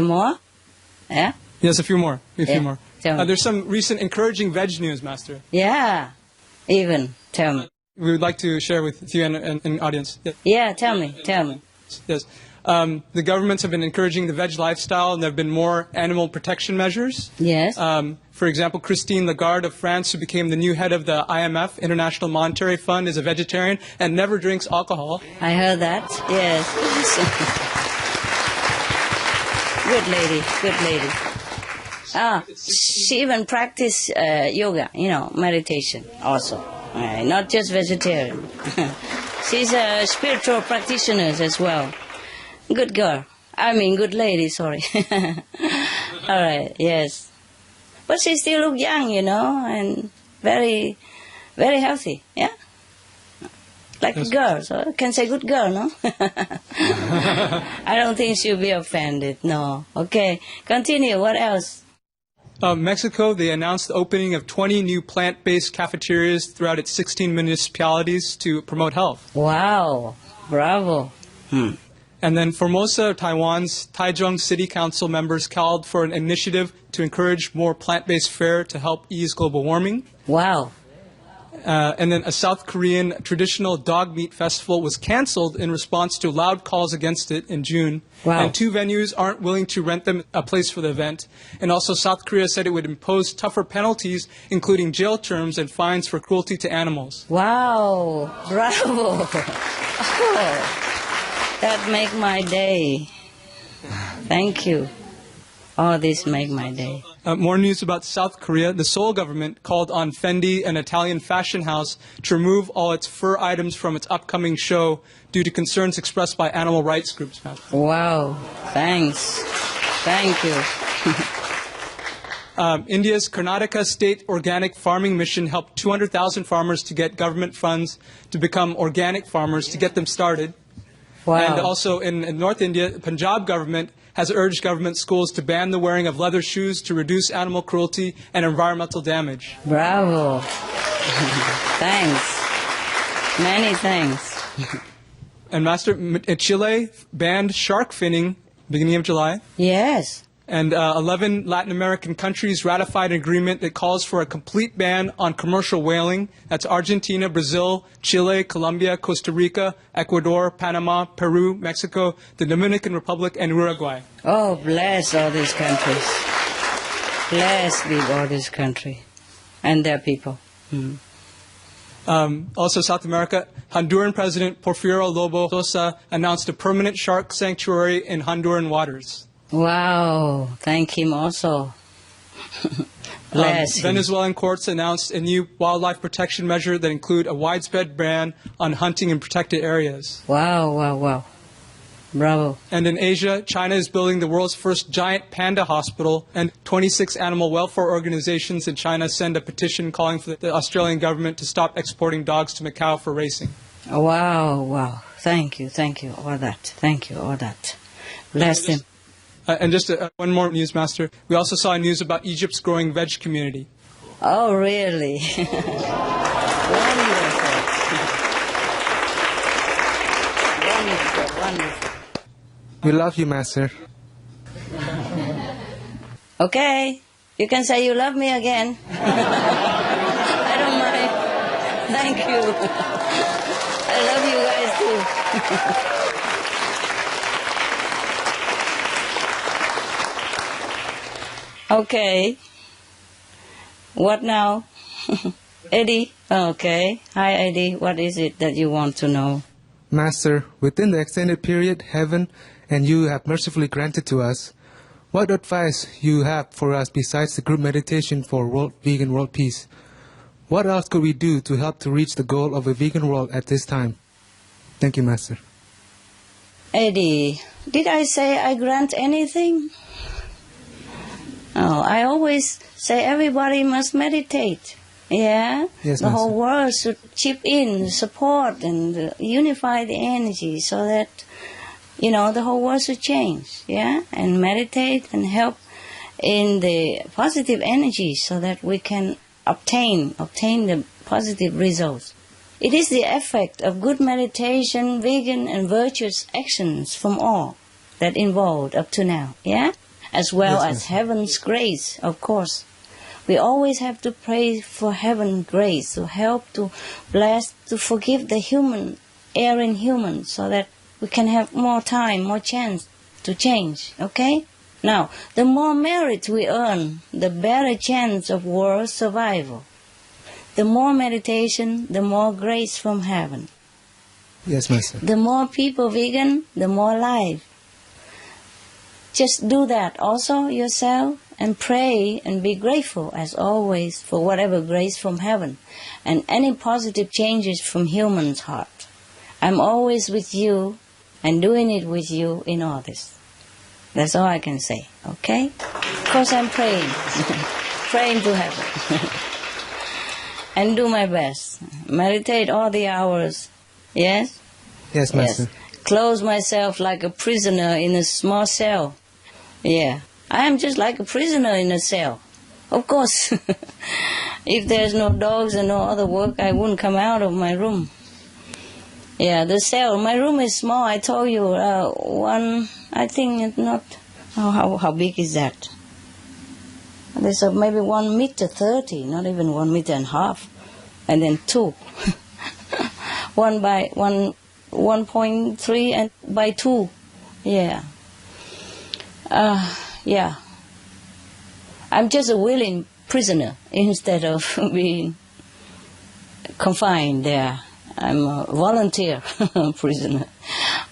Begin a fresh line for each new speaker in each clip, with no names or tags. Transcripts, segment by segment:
More? Yeah?
Yes, a few more. A few more.
Tell me.
There's some recent encouraging veg news, Master.
Yeah, even. Tell me.
We would like to share with you and audience. Yes.
Yeah, tell me.
Yes. The governments have been encouraging the veg lifestyle, and there have been more animal protection measures.
Yes.
For example, Christine Lagarde of France, who became the new head of the IMF, International Monetary Fund, is a vegetarian and never drinks alcohol.
I heard that. Yes. Good lady. She even practiced yoga, meditation also. Not just vegetarian. She's a spiritual practitioner as well. Good girl. Good lady, sorry. All right, yes. But she still look young, and very, very healthy, yeah? Like a girl, so I can say good girl, no? I don't think she'll be offended, no. Okay, continue, what else?
Mexico, they announced the opening of 20 new plant-based cafeterias throughout its 16 municipalities to promote health.
Wow, bravo.
And then Formosa, Taiwan's Taichung City Council members called for an initiative to encourage more plant-based fare to help ease global warming.
Wow.
And then a South Korean traditional dog meat festival was canceled in response to loud calls against it in June.
Wow.
And 2 venues aren't willing to rent them a place for the event. And also South Korea said it would impose tougher penalties, including jail terms and fines for cruelty to animals.
Wow, bravo. Oh, that make my day. Thank you. All this make my day.
More news about South Korea. The Seoul government called on Fendi, an Italian fashion house, to remove all its fur items from its upcoming show due to concerns expressed by animal rights groups.
Wow, thanks. Thank you.
India's Karnataka State Organic Farming Mission helped 200,000 farmers to get government funds to become organic farmers to get them started.
Wow.
And also in North India, the Punjab government has urged government schools to ban the wearing of leather shoes to reduce animal cruelty and environmental damage.
Bravo. Thanks. Many thanks.
And Master, Chile banned shark finning beginning of July.
Yes.
And 11 Latin American countries ratified an agreement that calls for a complete ban on commercial whaling. That's Argentina, Brazil, Chile, Colombia, Costa Rica, Ecuador, Panama, Peru, Mexico, the Dominican Republic, and Uruguay.
Oh, bless all these countries. Bless be all this country and their people.
Also South America, Honduran President Porfirio Lobo Sosa announced a permanent shark sanctuary in Honduran waters.
Wow, thank him also. Bless him.
Venezuelan courts announced a new wildlife protection measure that include a widespread ban on hunting in protected areas.
Wow. Bravo.
And in Asia, China is building the world's first giant panda hospital, and 26 animal welfare organizations in China send a petition calling for the Australian government to stop exporting dogs to Macau for racing.
Wow. Thank you, all that. Bless him.
And just one more news, Master. We also saw news about Egypt's growing veg community.
Oh, really? Wonderful.
We love you, Master.
Okay, you can say you love me again. I don't mind. Thank you. I love you guys too. Okay. What now? Eddie? Okay. Hi, Eddie. What is it that you want to know?
Master, within the extended period heaven and you have mercifully granted to us, what advice you have for us besides the group meditation for vegan world peace? What else could we do to help to reach the goal of a vegan world at this time? Thank you, Master.
Eddie, did I say I grant anything? Oh, I always say everybody must meditate. Yeah?
Yes,
the whole
Master.
world should chip in, support, and unify the energy so that, the whole world should change. Yeah? And meditate and help in the positive energy so that we can obtain the positive results. It is the effect of good meditation, vegan and virtuous actions from all that involved up to now. Yeah? as well
Yes,
as heaven's grace, of course. We always have to pray for heaven's grace to help, to bless, to forgive the erring human, so that we can have more time, more chance to change, okay? Now, the more merit we earn, the better chance of world survival. The more meditation, the more grace from heaven.
Yes, Master.
The more people vegan, the more life. Just do that also yourself and pray and be grateful as always for whatever grace from heaven and any positive changes from human's heart. I'm always with you and doing it with you in all this. That's all I can say, okay? Of course I'm praying, praying to heaven. And do my best. Meditate all the hours, yes?
Yes, Master.
Yes. Close myself like a prisoner in a small cell. Yeah. I am just like a prisoner in a cell. Of course. If there's no dogs and no other work, I wouldn't come out of my room. Yeah, the cell. My room is small. I told you, I think it's not... How big is that? There's maybe 1 meter 30, not even 1 meter and a half. And then 2. 1 by 1.3 and by 2. Yeah. Yeah. I'm just a willing prisoner instead of being confined there. I'm a volunteer prisoner.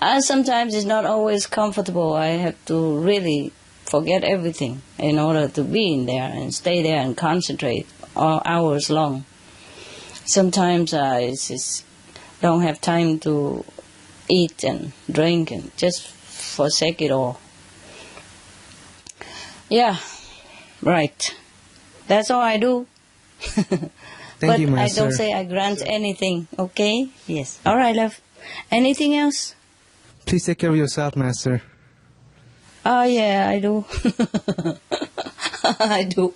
And sometimes it's not always comfortable. I have to really forget everything in order to be in there and stay there and concentrate all hours long. Sometimes I just don't have time to eat and drink and just forsake it all. Yeah, right. That's all I do.
Thank you,
But I
Master.
don't say I grant anything, okay? Yes. All right, love. Anything else?
Please take care of yourself, Master.
Oh, yeah, I do. I do.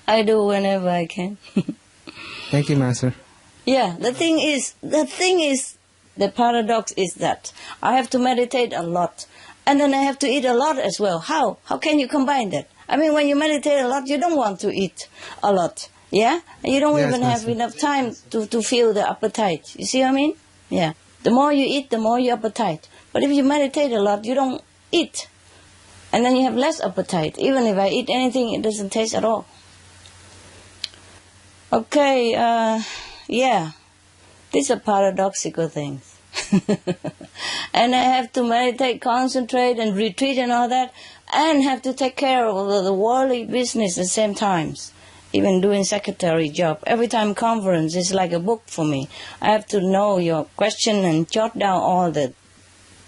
I do whenever I can.
Thank you, Master.
Yeah, the thing is, the paradox is that I have to meditate a lot, and then I have to eat a lot as well. How? How can you combine that? I mean, when you meditate a lot, you don't want to eat a lot, yeah? And you don't
Yes,
even
Master.
have enough time to feel the appetite. You see what I mean? Yeah. The more you eat, the more your appetite. But if you meditate a lot, you don't eat. And then you have less appetite. Even if I eat anything, it doesn't taste at all. Okay, yeah. These are paradoxical things. And I have to meditate, concentrate, and retreat and all that, and have to take care of the worldly business at the same times. Even doing secretary job. Every time conference is like a book for me. I have to know your question and jot down all the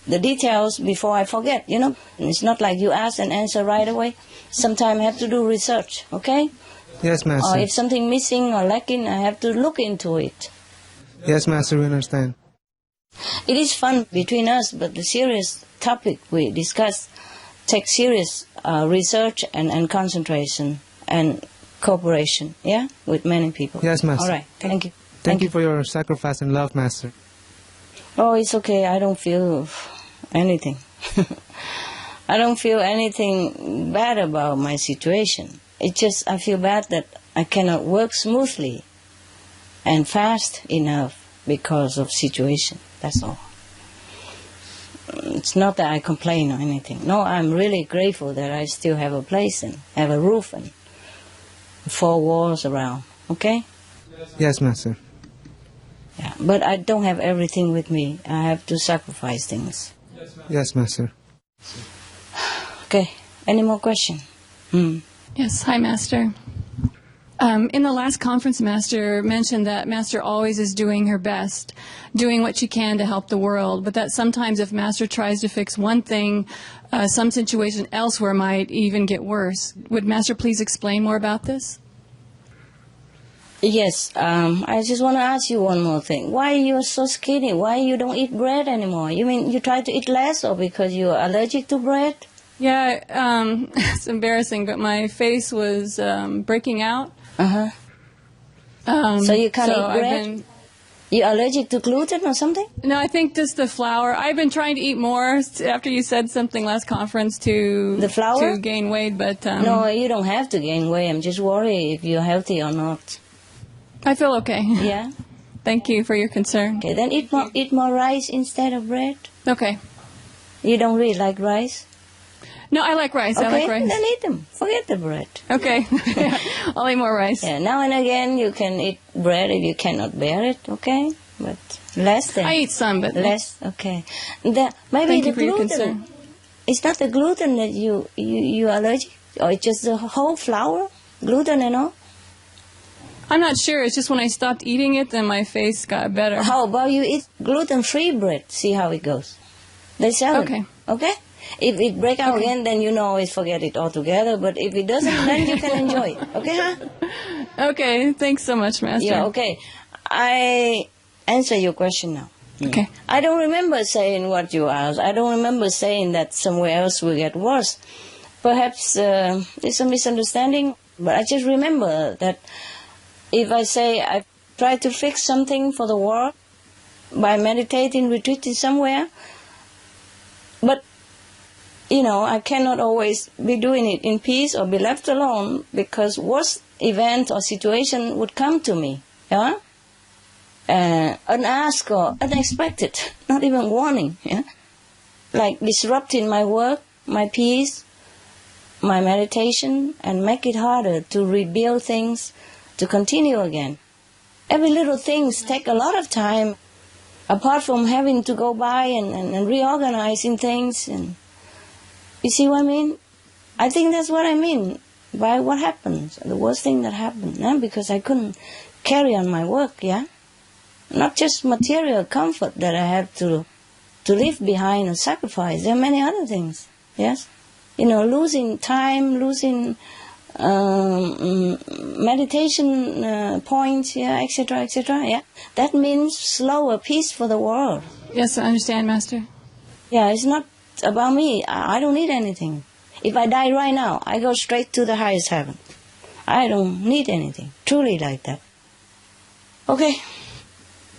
details before I forget, you know. And it's not like you ask and answer right away. Sometimes I have to do research, okay?
Yes,
Or
Master.
if something missing or lacking, I have to look into it.
Yes, Master, we understand.
It is fun between us, but the serious topic we discuss takes serious research and concentration and cooperation, yeah, with many people.
Yes, Master.
All right, thank you.
Thank you for your sacrifice and love, Master.
Oh, it's okay. I don't feel anything. I don't feel anything bad about my situation. It's just I feel bad that I cannot work smoothly and fast enough because of situation. That's all. It's not that I complain or anything. No, I'm really grateful that I still have a place and have a roof and 4 walls around. Okay?
Yes, Master.
Yeah. But I don't have everything with me. I have to sacrifice things.
Yes, Master.
Okay. Any more question?
Yes, hi, Master. In the last conference, Master mentioned that Master always is doing her best, doing what she can to help the world, but that sometimes if Master tries to fix one thing, some situation elsewhere might even get worse. Would Master please explain more about this?
Yes, I just want to ask you one more thing. Why you're so skinny? Why you don't eat bread anymore? You mean you try to eat less or because you're allergic to bread?
Yeah, it's embarrassing, but my face was breaking out.
Uh-huh. So you can't eat bread? You allergic to gluten or something?
No, I think just the flour. I've been trying to eat more after you said something last conference to
The flour?
to gain weight, but
No, you don't have to gain weight. I'm just worried if you're healthy or not.
I feel okay.
Yeah?
Thank you for your concern.
Okay, then eat more rice instead of bread.
Okay.
You don't really like rice?
No, I like rice.
Okay,
I like rice.
then eat them. Forget the bread.
Okay. I'll eat more rice.
Yeah, now and again you can eat bread if you cannot bear it, okay? But less than.
I eat some, but
Less, okay. Maybe
thank
the
you for your
gluten.
concern.
It's not the gluten that you allergic, or it's just the whole flour, gluten and all.
I'm not sure. It's just when I stopped eating it, then my face got better.
How about you eat gluten-free bread? See how it goes. They sell
Okay.
it. Okay. If it break out again, then you know always forget it altogether. But if it doesn't, then you can enjoy it. Okay, huh?
Okay. Thanks so much, Master.
Yeah. Okay. I answer your question now.
Okay.
I don't remember saying what you asked. I don't remember saying that somewhere else will get worse. Perhaps it's a misunderstanding, but I just remember that if I say I try to fix something for the world by meditating, retreating somewhere, but, I cannot always be doing it in peace or be left alone because worst event or situation would come to me. Yeah? Unasked or unexpected, not even warning, yeah? Like disrupting my work, my peace, my meditation, and make it harder to rebuild things, to continue again. Every little things take a lot of time, apart from having to go by and reorganizing things. And you see what I mean? I think that's what I mean by what happens, the worst thing that happened, because I couldn't carry on my work, yeah? Not just material comfort that I have to leave behind and sacrifice. There are many other things, yes? Losing time, losing meditation points, yeah, etc., yeah? That means slower peace for the world.
Yes, I understand, Master.
Yeah, it's not about me. I don't need anything. If I die right now, I go straight to the highest heaven. I don't need anything. Truly like that. Okay.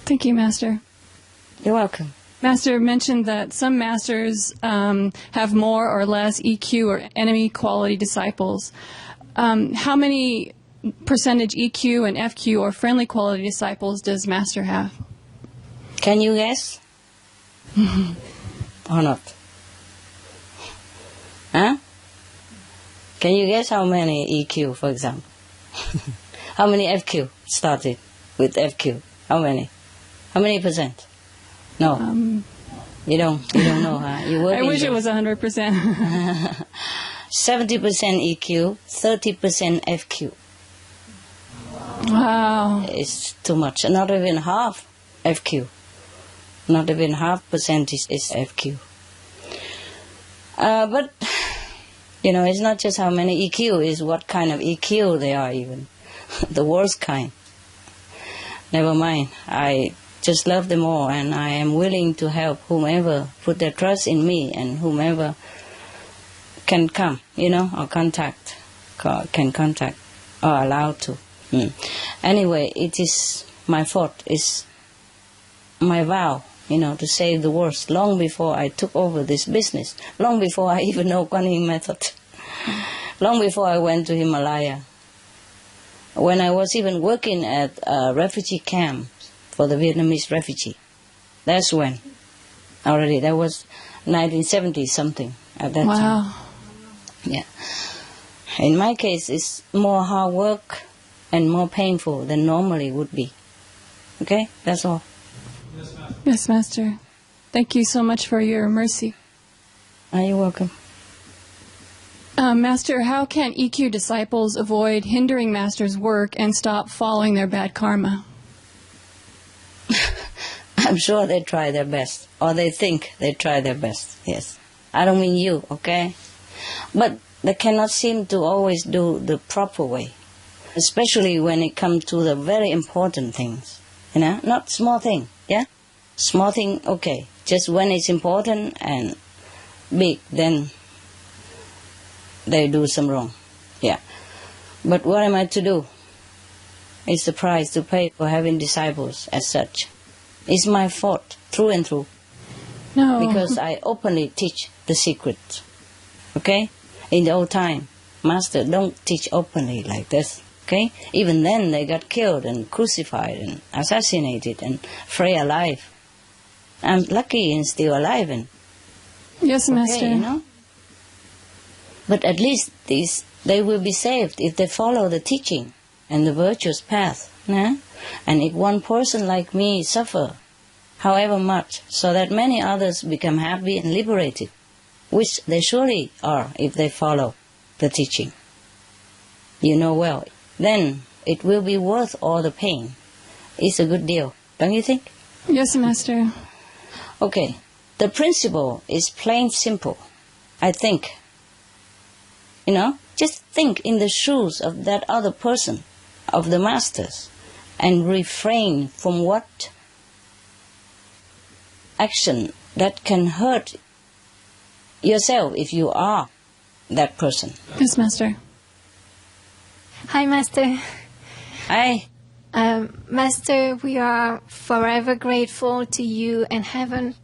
Thank you, Master.
You're welcome.
Master mentioned that some masters have more or less EQ or enemy quality disciples. How many percentage EQ and FQ or friendly quality disciples does Master have?
Can you guess? Or not? Huh? Can you guess how many EQ, for example? How many FQ started with FQ? How many? How many percent? No. You don't know, huh? You work
I wish it was 100%.
70% EQ, 30% FQ.
Wow.
It's too much. Not even half FQ. Not even half percentage is FQ. But, it's not just how many EQ, it's what kind of EQ they are even. The worst kind. Never mind. I just love them all, and I am willing to help whomever put their trust in me and whomever can come, or can contact, or allowed to. Anyway, it is my fault. It's my vow, to save the world long before I took over this business, long before I even know Kuan method, long before I went to Himalaya. When I was even working at a refugee camp for the Vietnamese refugee. That's when. Already, that was 1970 something at that time.
Wow.
Yeah. In my case, it's more hard work and more painful than normally would be. Okay? That's all.
Yes, Master. Thank you so much for your mercy.
You're welcome.
Master, how can EQ disciples avoid hindering Master's work and stop following their bad karma?
I'm sure they try their best, or they think they try their best, yes. I don't mean you, okay? But they cannot seem to always do the proper way, especially when it comes to the very important things, not small thing, yeah? Small thing, okay, just when it's important and big, then they do some wrong, yeah. But what am I to do? It's the price to pay for having disciples as such. It's my fault, through and through.
No.
Because I openly teach the secret. Okay? In the old time, Master don't teach openly like this. Okay? Even then they got killed and crucified and assassinated and free alive. I'm lucky and still alive and
Yes, Master.
okay, you know? But at least they will be saved if they follow the teaching and the virtuous path. Yeah? And if one person like me suffer, however much, so that many others become happy and liberated, which they surely are if they follow the teaching. You know well, then it will be worth all the pain. It's a good deal, don't you think?
Yes, Master.
Okay, the principle is plain simple, I think. You know, just think in the shoes of that other person, of the masters, and refrain from what action that can hurt yourself if you are that person.
Yes, Master.
Hi, Master.
Hi.
Master, we are forever grateful to you and heaven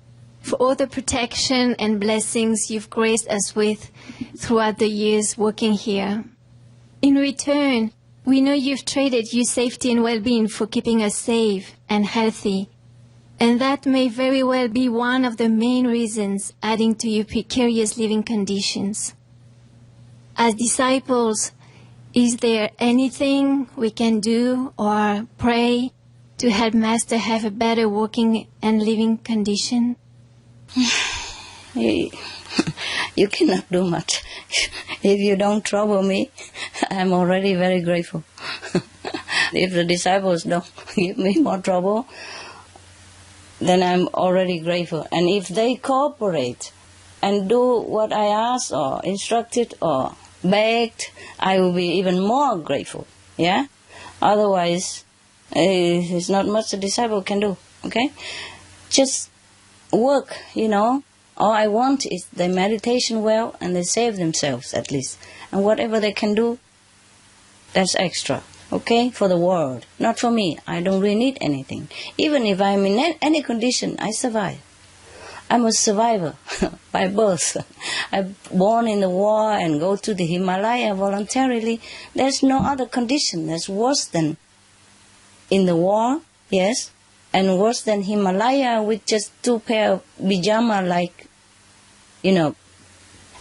for all the protection and blessings you've graced us with throughout the years working here. In return, we know you've traded your safety and well-being for keeping us safe and healthy, and that may very well be one of the main reasons adding to your precarious living conditions. As disciples, is there anything we can do or pray to help Master have a better working and living condition?
You cannot do much. If you don't trouble me, I'm already very grateful. If the disciples don't give me more trouble, then I'm already grateful. And if they cooperate and do what I asked or instructed or begged, I will be even more grateful. Yeah? Otherwise, it's not much a disciple can do. Okay? Just work, you know. All I want is they meditation well and they save themselves at least. And whatever they can do, that's extra. Okay? For the world. Not for me. I don't really need anything. Even if I'm in any condition, I survive. I'm a survivor by birth. I'm born in the war and go to the Himalaya voluntarily. There's no other condition that's worse than in the war, yes, and worse than Himalaya with just 2 pair of pyjama, like, you know,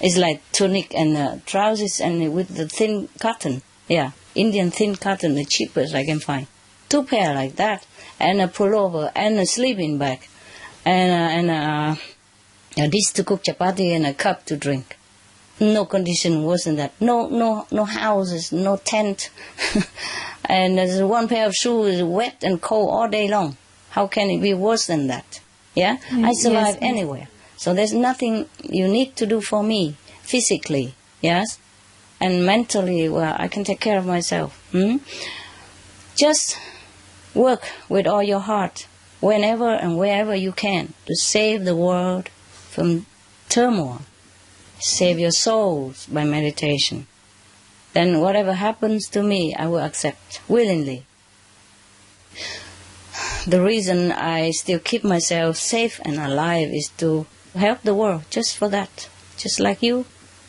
it's like tunic and trousers and with the thin cotton. Yeah, Indian thin cotton, the cheapest I can find. 2 pair like that, and a pullover and a sleeping bag. And a dish to cook chapati and a cup to drink. No condition worse than that. No houses, no tent. And there's 1 pair of shoes wet and cold all day long. How can it be worse than that? Yeah? I survive
Yes.
anywhere. So there's nothing you need to do for me physically. Yes? And mentally, well, I can take care of myself. Just work with all your heart, whenever and wherever you can, to save the world from turmoil. Save your souls by meditation. Then whatever happens to me, I will accept willingly. The reason I still keep myself safe and alive is to help the world, just for that. Just like you,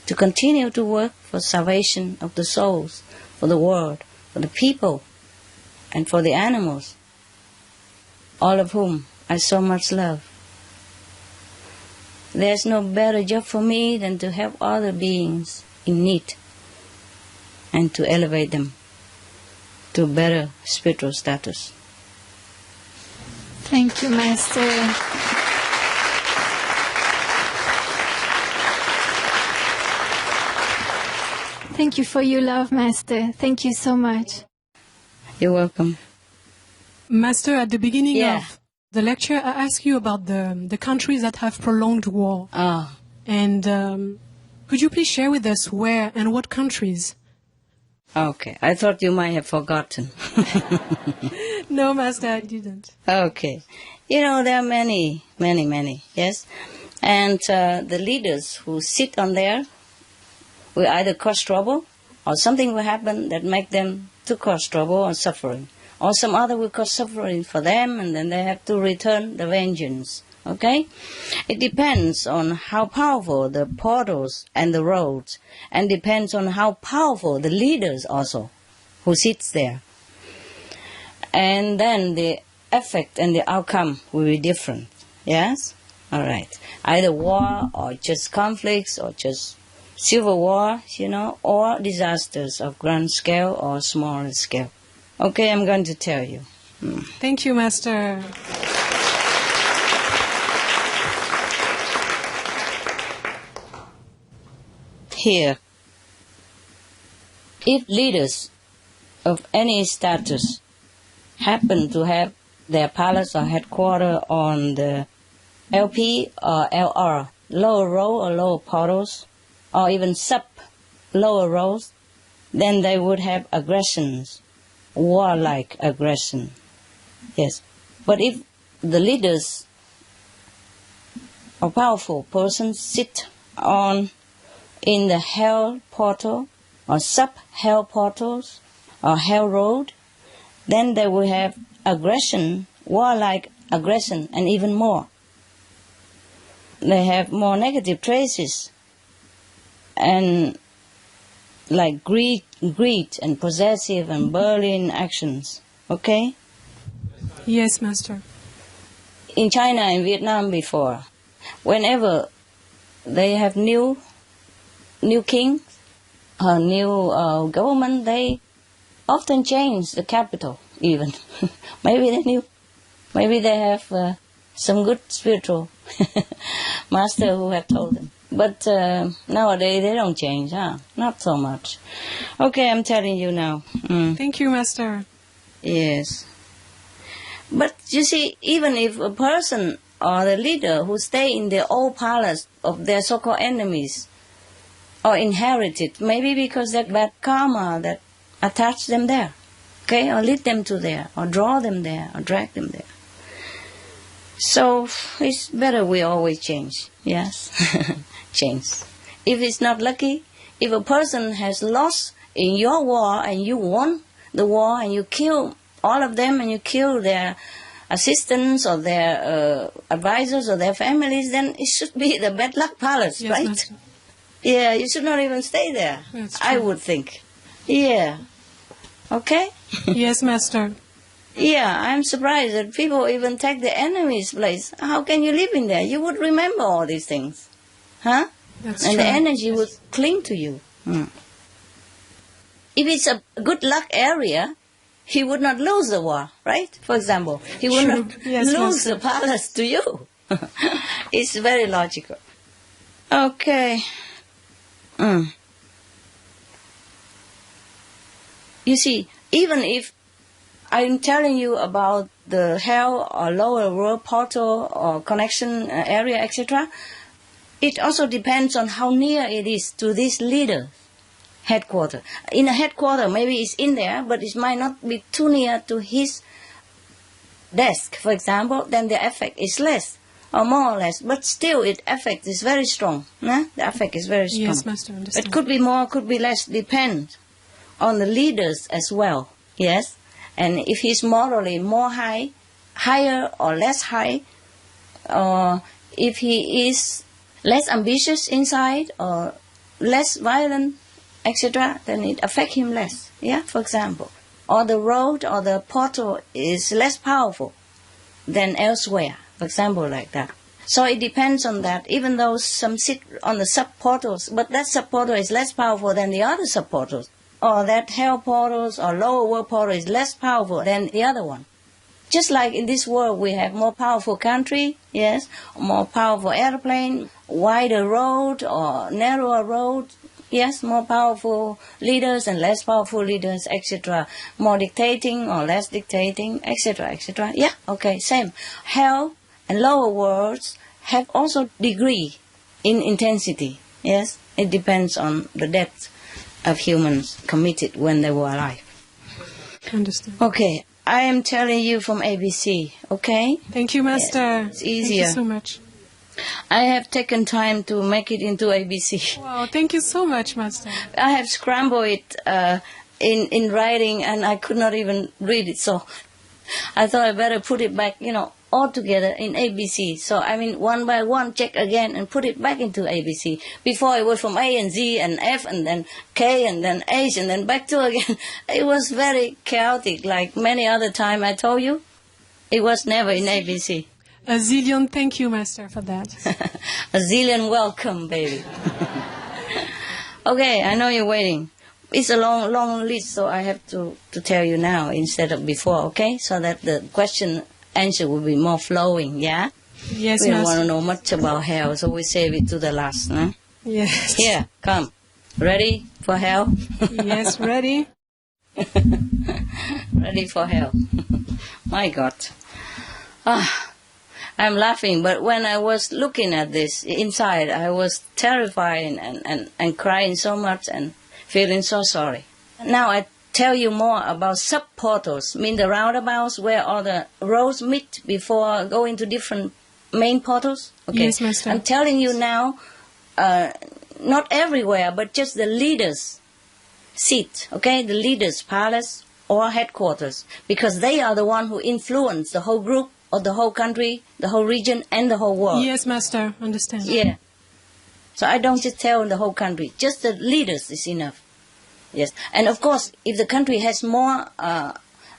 to continue to work for salvation of the souls, for the world, for the people, and for the animals, all of whom I so much love. There's no better job for me than to help other beings in need and to elevate them to better spiritual status.
Thank you, Master. Thank you for your love, Master. Thank you so much.
You're welcome.
Master, at the beginning
Yeah.
of the lecture, I asked you about the countries that have prolonged war.
Ah,
And could you please share with us where and what countries?
okay. I thought you might have forgotten.
No, Master, I didn't.
Okay. You know, there are many, yes? And the leaders who sit on there will either cause trouble or something will happen that make them to cause trouble or suffering. or some other will cause suffering for them, and then they have to return the vengeance. Okay? It depends on how powerful the portals and the roads, and depends on how powerful the leaders also who sits there. And then the effect and the outcome will be different. Yes? All right. Either war or just conflicts or just civil war, or disasters of grand scale or small scale. Okay, I'm going to tell you.
Thank you, Master.
Here, if leaders of any status happen to have their palace or headquarters on the LP or LR, lower row or lower portals, or even sub-lower rows, then they would have aggressions, warlike aggression. Yes. But if the leaders or powerful persons sit in the hell portal or sub-hell portals or hell road, then they will have aggression, warlike aggression, and even more. They have more negative traces, and like greed and possessive and bullying actions. Okay?
Yes, Master.
In China and Vietnam before, whenever they have new king or new government, they often change the capital even. Maybe they have some good spiritual master who have told them. But nowadays they don't change, not so much. Okay, I'm telling you now.
Thank you, Master.
Yes. But you see, even if a person or the leader who stay in the old palace of their so-called enemies or inherited, maybe because that bad karma that attached them there, okay, or lead them to there, or draw them there, or drag them there. So it's better we always change, yes, change. If it's not lucky, if a person has lost in your war and you won the war and you kill all of them and you kill their assistants or their advisors or their families, then it should be the bad luck palace,
Yes,
right?
Master.
Yeah, you should not even stay there,
That's
I
true.
would think. Yeah. Okay?
Yes, Master.
Yeah, I'm surprised that people even take the enemy's place. How can you live in there? You would remember all these things. Huh?
That's
And
true.
the energy would cling to you. If it's a good luck area, he would not lose the war, right? For example, he would
True.
not
Yes,
lose
Master.
the palace to you. It's very logical. Okay. You see, even if I'm telling you about the hell or lower world portal or connection area, etc., it also depends on how near it is to this leader headquarters. In a headquarters, maybe it's in there, but it might not be too near to his desk, for example, then the effect is less, or more or less. But still, its effect is very strong. The effect is very strong.
Yes, Master, understand.
It could be more, could be less, depends on the leaders as well. Yes? And if he's morally more higher or less high, or if he is less ambitious inside or less violent, etc., then it affects him less. Yeah, for example. Or the road or the portal is less powerful than elsewhere. For example, like that. So it depends on that, even though some sit on the sub-portals, but that sub-portal is less powerful than the other sub-portals. Or that hell portals or lower world portal is less powerful than the other one. Just like in this world we have more powerful country, yes, more powerful airplane, wider road or narrower road, yes, more powerful leaders and less powerful leaders, etc. More dictating or less dictating, etc., etc. Yeah, okay, same. Hell and lower worlds have also degree in intensity, yes. It depends on the depth of humans committed when they were alive.
Understand.
Okay, I am telling you from ABC, okay?
Thank you, Master.
Yeah, it's easier.
Thank you so much.
I have taken time to make it into ABC.
Wow, thank you so much, Master.
I have scrambled it in writing, and I could not even read it. So I thought I better put it back, all together in ABC. So one by one, check again and put it back into ABC. Before it was from A and Z and F and then K and then H and then back to again. It was very chaotic, like many other time I told you. It was never in ABC.
A zillion thank you, Master, for that.
A zillion welcome, baby. Okay, I know you're waiting. It's a long, long list, so I have to tell you now instead of before, okay? So that the question answer will be more flowing, yeah?
Yes,
We don't
Master.
want to know much about hell, so we save it to the last, huh?
Yes.
Here, come. Ready for hell?
Yes, ready?
Ready for hell. My God. I'm laughing, but when I was looking at this inside, I was terrified and crying so much and feeling so sorry. Now I tell you more about sub-portals, mean the roundabouts where all the roads meet before going to different main portals. Okay.
Yes, Master.
I'm telling you now, not everywhere, but just the leaders' seat, okay, the leaders' palace or headquarters, because they are the one who influence the whole group or the whole country, the whole region, and the whole world.
Yes, Master. Understand.
Yeah. So I don't just tell the whole country, just the leaders is enough. Yes. And of course, if the country has more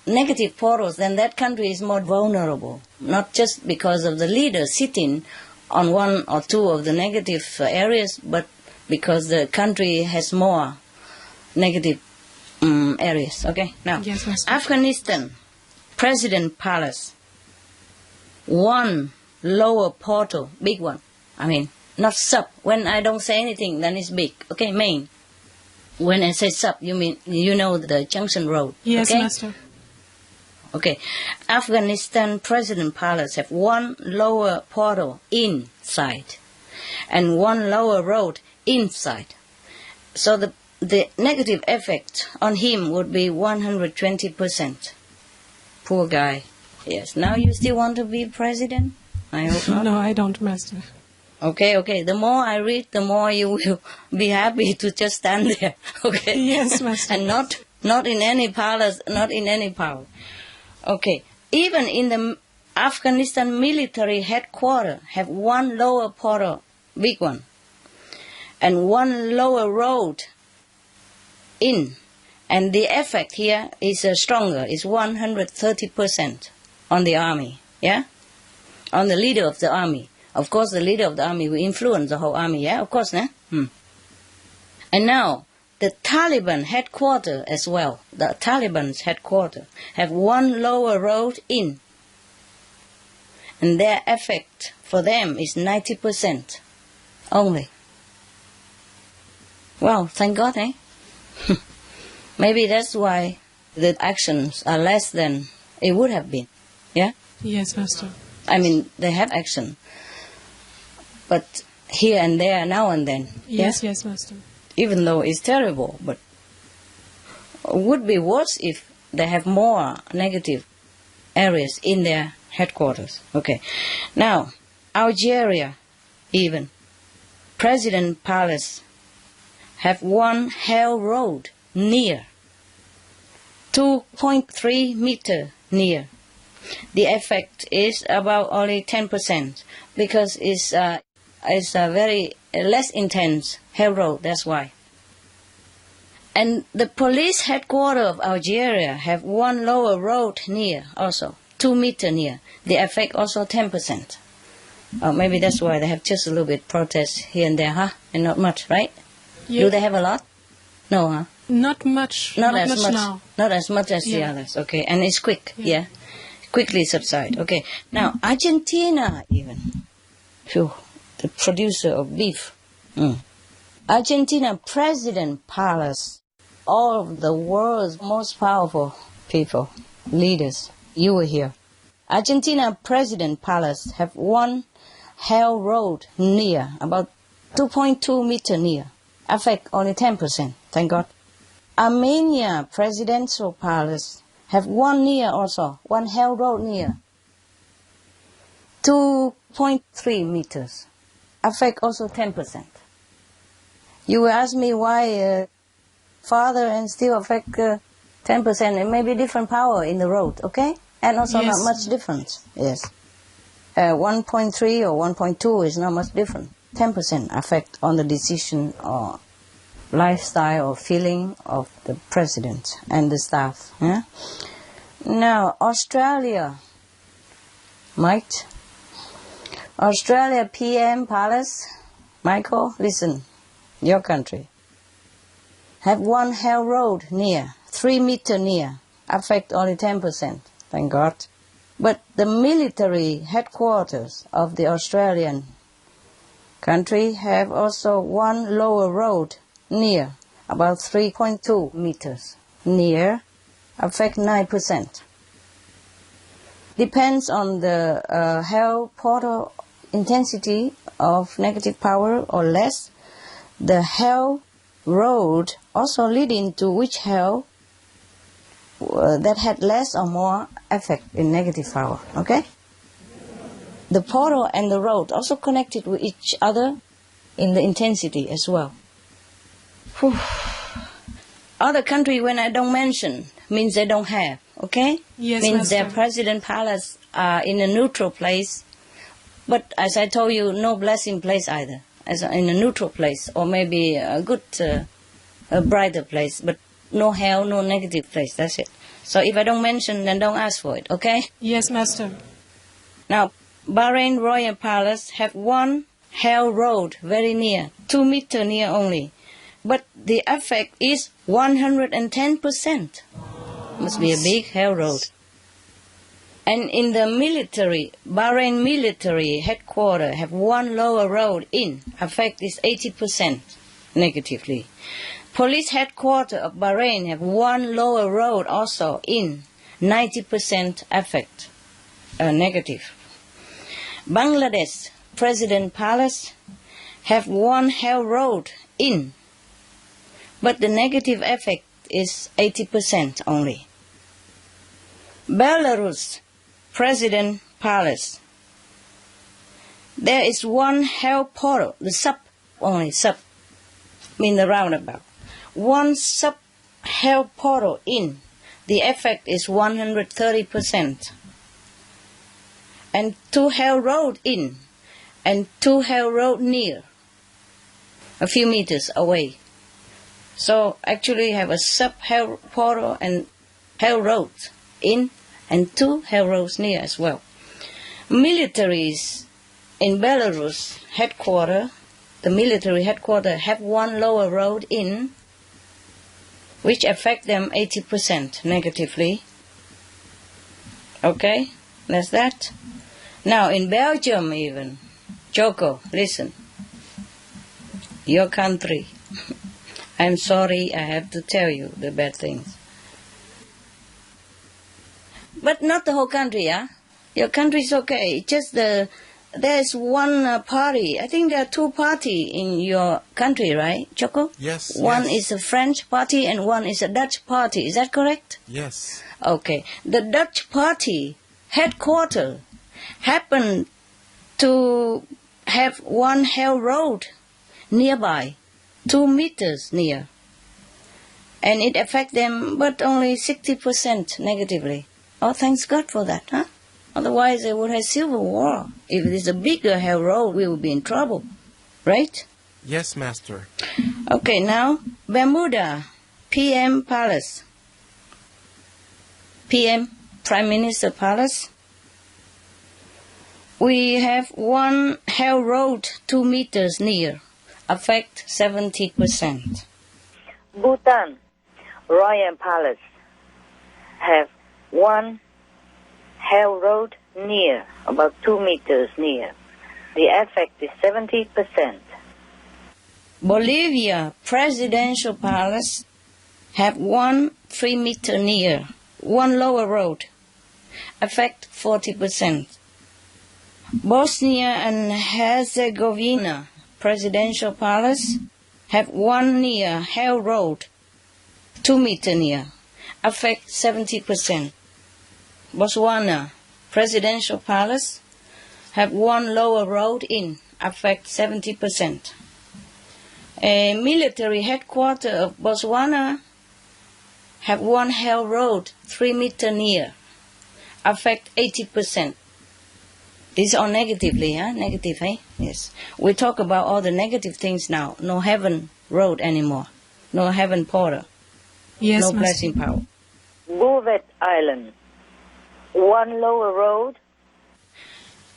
negative portals, then that country is more vulnerable. Not just because of the leader sitting on one or two of the negative areas, but because the country has more negative areas. Okay? Now,
Yes, Master.
Afghanistan, President Palace, one lower portal, big one. Not sub. When I don't say anything, then it's big. Okay, main. When I say sub, you mean, the junction road.
Yes,
okay?
Master.
Okay. Afghanistan President Palace have one lower portal inside and one lower road inside. So the negative effect on him would be 120%. Poor guy. Yes. Now you still want to be president? I hope not.
No, I don't, Master.
Okay. The more I read, the more you will be happy to just stand there. Okay?
Yes, Master.
And not in any palace, not in any power. Okay. Even in the Afghanistan military headquarters have one lower portal, big one, and one lower road in. And the effect here is stronger, is 130% on the army, yeah? On the leader of the army. Of course, the leader of the army will influence the whole army, yeah? Of course, né? And now, the Taliban headquarters as well, the Taliban's headquarters, have one lower road in. And their effect for them is 90% only. Well, thank God, eh? Maybe that's why the actions are less than it would have been. Yeah?
Yes, Master.
They have action. But here and there, now and then.
Yes,
yeah?
yes, Master.
Even though it's terrible, but it would be worse if they have more negative areas in their headquarters. Okay. Now, Algeria, even. President Palace have one hell road near. 2.3 meter near. The effect is about only 10% because it's a very less intense hell road, that's why. And the police headquarters of Algeria have one lower road near also, 2 meter near. The effect also 10%. Maybe that's why they have just a little bit protest here and there, huh? And not much, right?
Yeah.
Do they have a lot? No, huh?
Not much.
Not as much
now.
Not as much as the
Yeah.
others. Okay, and it's quick. Yeah. Quickly subside. Okay. Now Argentina even. Phew, the producer of beef. Argentina President Palace. All of the world's most powerful people, leaders. You were here. Argentina President Palace have one hell road near, about 2.2 meter near. Affect only 10%. Thank God. Armenia Presidential Palace have one near also, one hell road near. 2.3 meters. Affect also 10%. You will ask me why farther and still affect 10%. It may be different power in the road, okay? And also
Yes.
not much difference, yes. 1.3 or 1.2 is not much different. 10% effect on the decision or lifestyle or feeling of the president and the staff. Yeah? Now, Australia, Mike. Australia PM Palace, Michael, listen, your country. Have one hell road near, 3 meter near, affect only 10%, thank God. But the military headquarters of the Australian country have also one lower road near, about 3.2 meters near, affect 9%. Depends on the hell portal intensity of negative power or less. The hell road also leading to which hell that had less or more effect in negative power, okay? The portal and the road also connected with each other in the intensity as well. Whew. Other country, when I don't mention, means they don't have, okay?
Yes,
means their
Master.
president palace are in a neutral place. But as I told you, no blessing place either, as in a neutral place, or maybe a good, a brighter place, but no hell, no negative place, that's it. So if I don't mention, then don't ask for it, okay?
Yes, Master.
Now, Bahrain Royal Palace have one hell road very near, 2 meter near only. But the effect is 110%. Must be a big hell road. And in the military, Bahrain military headquarters have one lower road in. Effect is 80% negatively. Police headquarters of Bahrain have one lower road also in. 90% effect negative. Bangladesh President Palace have one hell road in. But the negative effect is 80% only. Belarus President Palace. There is one hell portal, the sub, mean the roundabout. One sub hell portal in. The effect is 130%. And 2 hell road in, and 2 hell road near, a few meters away. So actually have a sub hell portal and hell road in, and 2 hell roads near as well. Militaries in Belarus headquarters, the military headquarters have one lower road in, which affect them 80% negatively. Okay, that's that. Now in Belgium even, Joko, listen, your country, I'm sorry I have to tell you the bad things. But not the whole country, yeah? Your country is okay, just there's one party. I think there are 2 parties in your country, right, Joko?
Yes.
One
yes.
is a French party and one is a Dutch party, is that correct?
Yes.
Okay. The Dutch party headquarters happen to have one hell road nearby, 2 meters near. And it affects them, but only 60% negatively. Oh, thanks God for that, huh? Otherwise, they would have civil war. If it is a bigger hell road, we would be in trouble, right?
Yes, Master.
Okay, now, Bermuda, PM Palace. PM, Prime Minister Palace. We have one hell road 2 meters near, affect 70%.
Bhutan Royal Palace have one hell road near, about 2 meters near. The effect is 70%.
Bolivia Presidential Palace have one 3 meter near, one lower road, affect 40%. Bosnia and Herzegovina Presidential Palace have one near hell road, 2 meter near, affect 70%. Botswana Presidential Palace have one lower road in, affect 70%. A military headquarters of Botswana have one hell road 3 meter near, affect 80%. This is all negatively, huh? Negative, eh? Yes. We talk about all the negative things now. No heaven road anymore. No heaven portal.
Yes,
No
Master.
blessing power.
Bouvet Island, one lower road.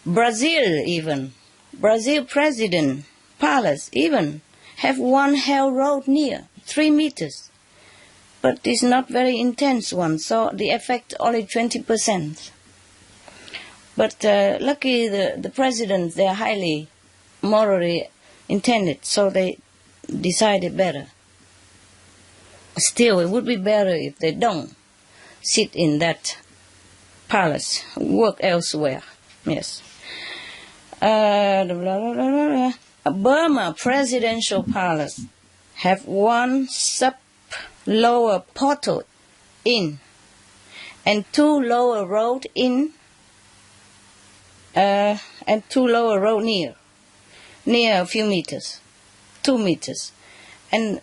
Brazil even. Brazil president, palace even, have one hell road near, 3 meters. But it's not very intense one, so the effect only 20%. But lucky the presidents, they are highly morally intended, so they decided better. Still, it would be better if they don't sit in that palace, work elsewhere. Yes. Burma presidential palace have one lower portal in and 2 lower road in and 2 lower road near a few meters, 2 meters, and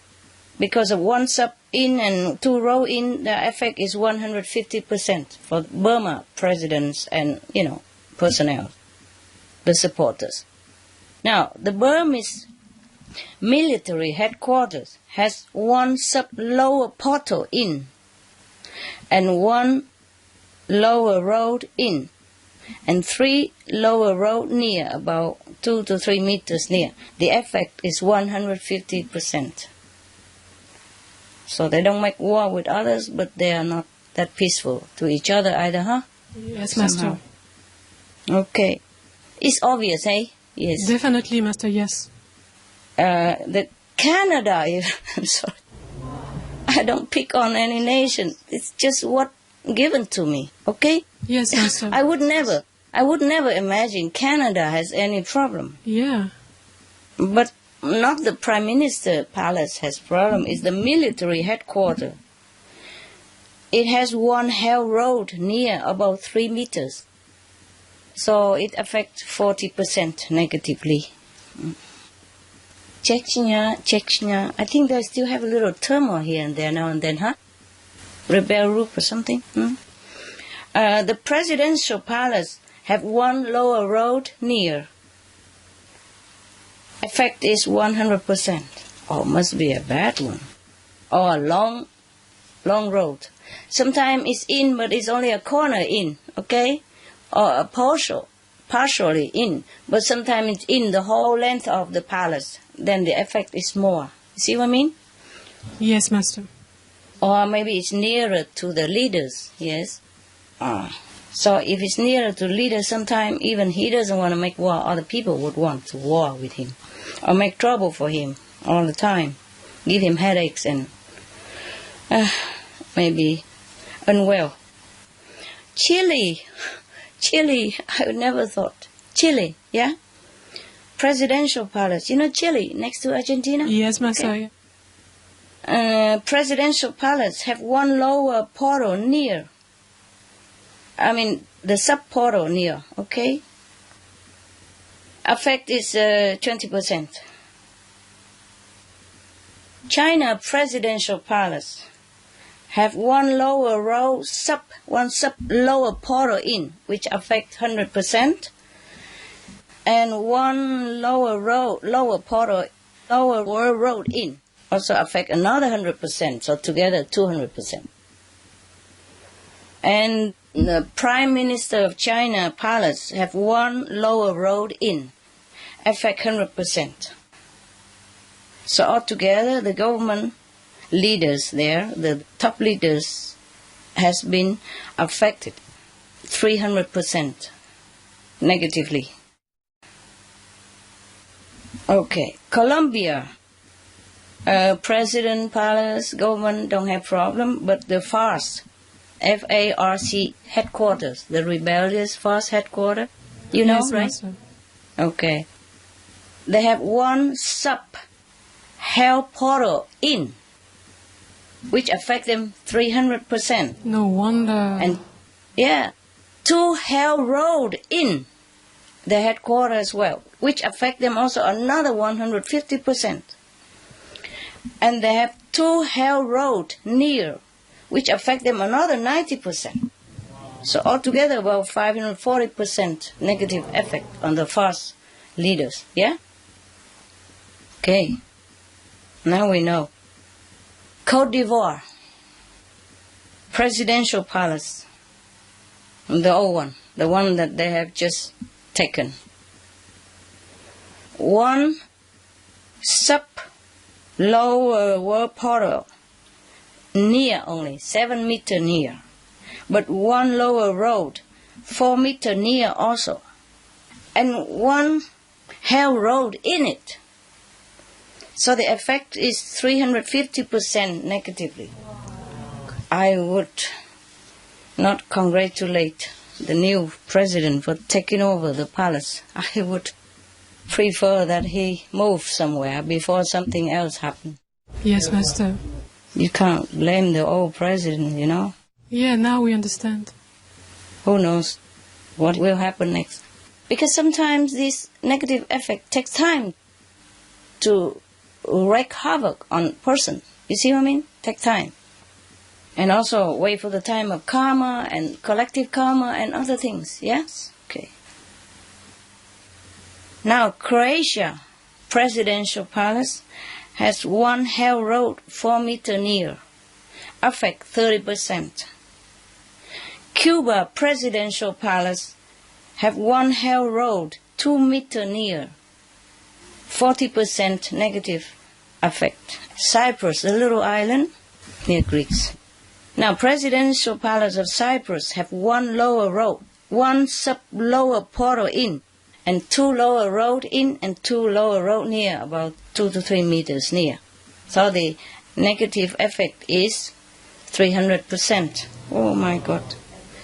because of 1 sub in and 2 row in, the effect is 150% for Burma presidents and personnel, the supporters. Now the Burmese military headquarters has 1 sub lower portal in and 1 lower road in and 3 lower road near, about 2 to 3 meters near. The effect is 150%. So they don't make war with others, but they are not that peaceful to each other either, huh?
Yes, Master.
Okay. It's obvious, eh? Yes.
Definitely, Master, yes.
That Canada, I'm sorry, I don't pick on any nation. It's just what given to me, okay?
Yes, Master.
I would never imagine Canada has any problem.
Yeah.
But not the Prime Minister palace has problem, it's the military headquarters. It has 1 hell road near about 3 meters. So it affects 40% negatively. Chechnya, I think they still have a little turmoil here and there now and then, huh? Rebel group or something. The presidential palace have 1 lower road near. Effect is 100%. Oh, must be a bad one. Or a long road. Sometimes it's in, but it's only a corner in, okay? Or a partially in, but sometimes it's in the whole length of the palace. Then the effect is more. See what I mean?
Yes, Master.
Or maybe it's nearer to the leaders, yes? So if it's nearer to leaders, sometimes even he doesn't want to make war, other people would want to war with him. Or make trouble for him all the time. Give him headaches and maybe unwell. Chile, I would never thought. Chile, yeah? Presidential palace. You know Chile, next to Argentina?
Yes, Master.
Okay. Presidential palace have 1 lower portal near. I mean, the sub-portal near, okay? Effect is 20%. China presidential palace have 1 lower row one sub lower portal in, which affect 100%, and 1 lower road in, also affect another 100%. So together 200%. And the Prime Minister of China palace have 1 lower road in, affect 100%. So altogether, the government leaders there, the top leaders, has been affected 300% negatively. Okay, Colombia, president, palace, government don't have problem, but the FARC, F-A-R-C headquarters, the rebellious FARC headquarters, you know,
yes,
right?
Master.
Okay. They have 1 sub-hell portal in, which affect them 300%.
No wonder.
And, 2 hell road in the headquarters as well, which affect them also another 150%. And they have 2 hell road near, which affect them another 90%. So altogether about 540% negative effect on the fast leaders, yeah? Okay, now we know. Côte d'Ivoire, presidential palace, the old one, the one that they have just taken. One lower world portal, near only, 7 meter near. But one lower road, 4 meter near also. And one hell road in it. So the effect is 350% negatively. I would not congratulate the new president for taking over the palace. I would prefer that he move somewhere before something else happens.
Yes, Master.
You can't blame the old president, you know.
Yeah, now we understand.
Who knows what will happen next? Because sometimes this negative effect takes time to wreak havoc on person. You see what I mean? Take time. And also wait for the time of karma and collective karma and other things. Yes? Okay. Now, Croatia presidential palace has one hell road 4 meter near, affect 30%. Cuba presidential palace have one hell road 2 meter near, 40% negative effect. Cyprus, a little island near Greece. Now, presidential palace of Cyprus have one lower road, one lower portal in, and 2 lower road in and 2 lower road near, about 2 to 3 meters near. So the negative effect is 300%. Oh my God.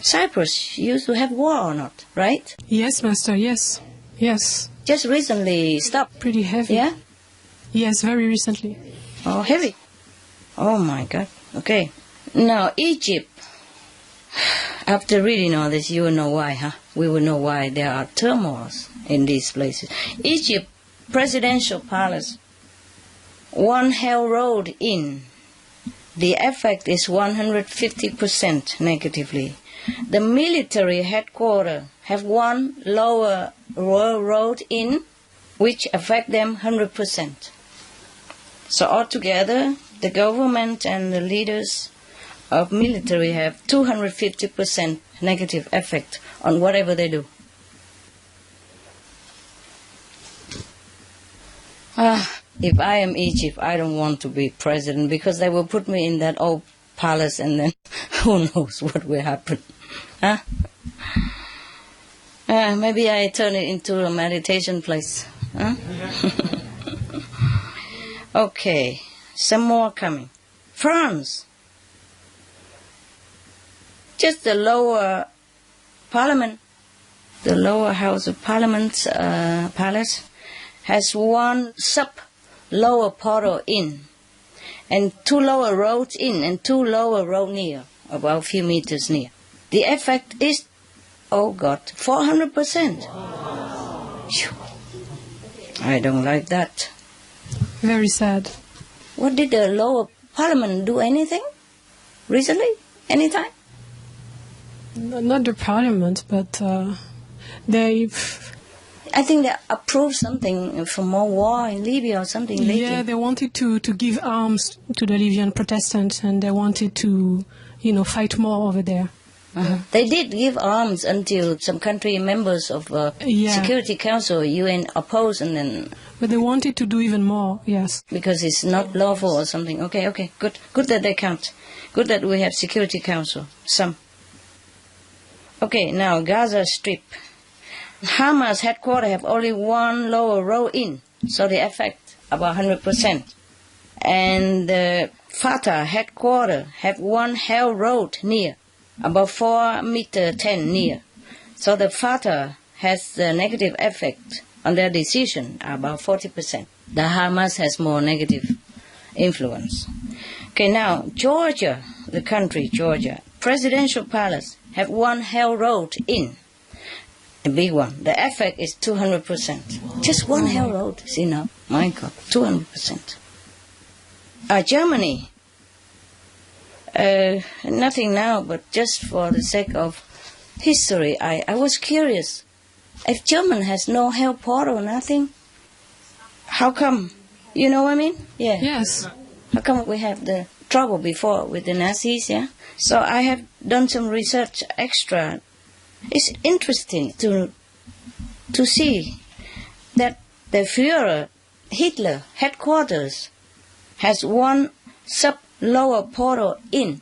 Cyprus used to have war or not, right?
Yes, Master, yes. Yes.
Just recently stopped.
Pretty heavy.
Yeah?
Yes, very recently.
Oh, heavy. Oh my God. Okay. Now, Egypt. After reading all this, you will know why, huh? We will know why there are turmoils in these places. Egypt presidential palace, one hell road in. The effect is 150% negatively. The military headquarters have one lower road in, which affect them 100%. So altogether, the government and the leaders of military have 250% negative effect on whatever they do. If I am Egypt, I don't want to be president because they will put me in that old palace and then who knows what will happen. Huh? Maybe I turn it into a meditation place. Huh? Okay, some more coming. France. Just the lower parliament, the lower house of parliament's palace has one lower portal in, and 2 lower roads in and 2 lower road near, about a few meters near. The effect is, oh God, 400%. I don't like that.
Very sad.
What did the lower parliament do? Anything recently? Anytime?
Not the parliament, but they...
I think they approved something for more war in Libya or something lately.
Yeah, they wanted to give arms to the Libyan Protestants, and they wanted to, fight more over there.
Uh-huh. They did give arms until some country members of Security Council, UN, opposed, and then...
But they wanted to do even more, yes.
Because it's not lawful or something. Okay, good. Good that they count. Good that we have Security Council. Some. Okay, now Gaza Strip. Hamas headquarters have only one lower road in, so the effect about 100%. And the Fatah headquarters have one hell road near, about 4 meter 10 near. So the Fatah has the negative effect on their decision, about 40%. The Hamas has more negative influence. Okay, now Georgia, the country Georgia, presidential palace have one hell road in. A big one. The effect is 200%. Just one hell road is enough. My God, 200%. Germany. Nothing now, but just for the sake of history, I was curious. If German has no health portal, nothing, how come? You know what I mean? Yeah.
Yes.
How come we have the trouble before with the Nazis, yeah? So I have done some research extra. It's interesting to see that the Führer, Hitler, headquarters, has one sub-lower portal in,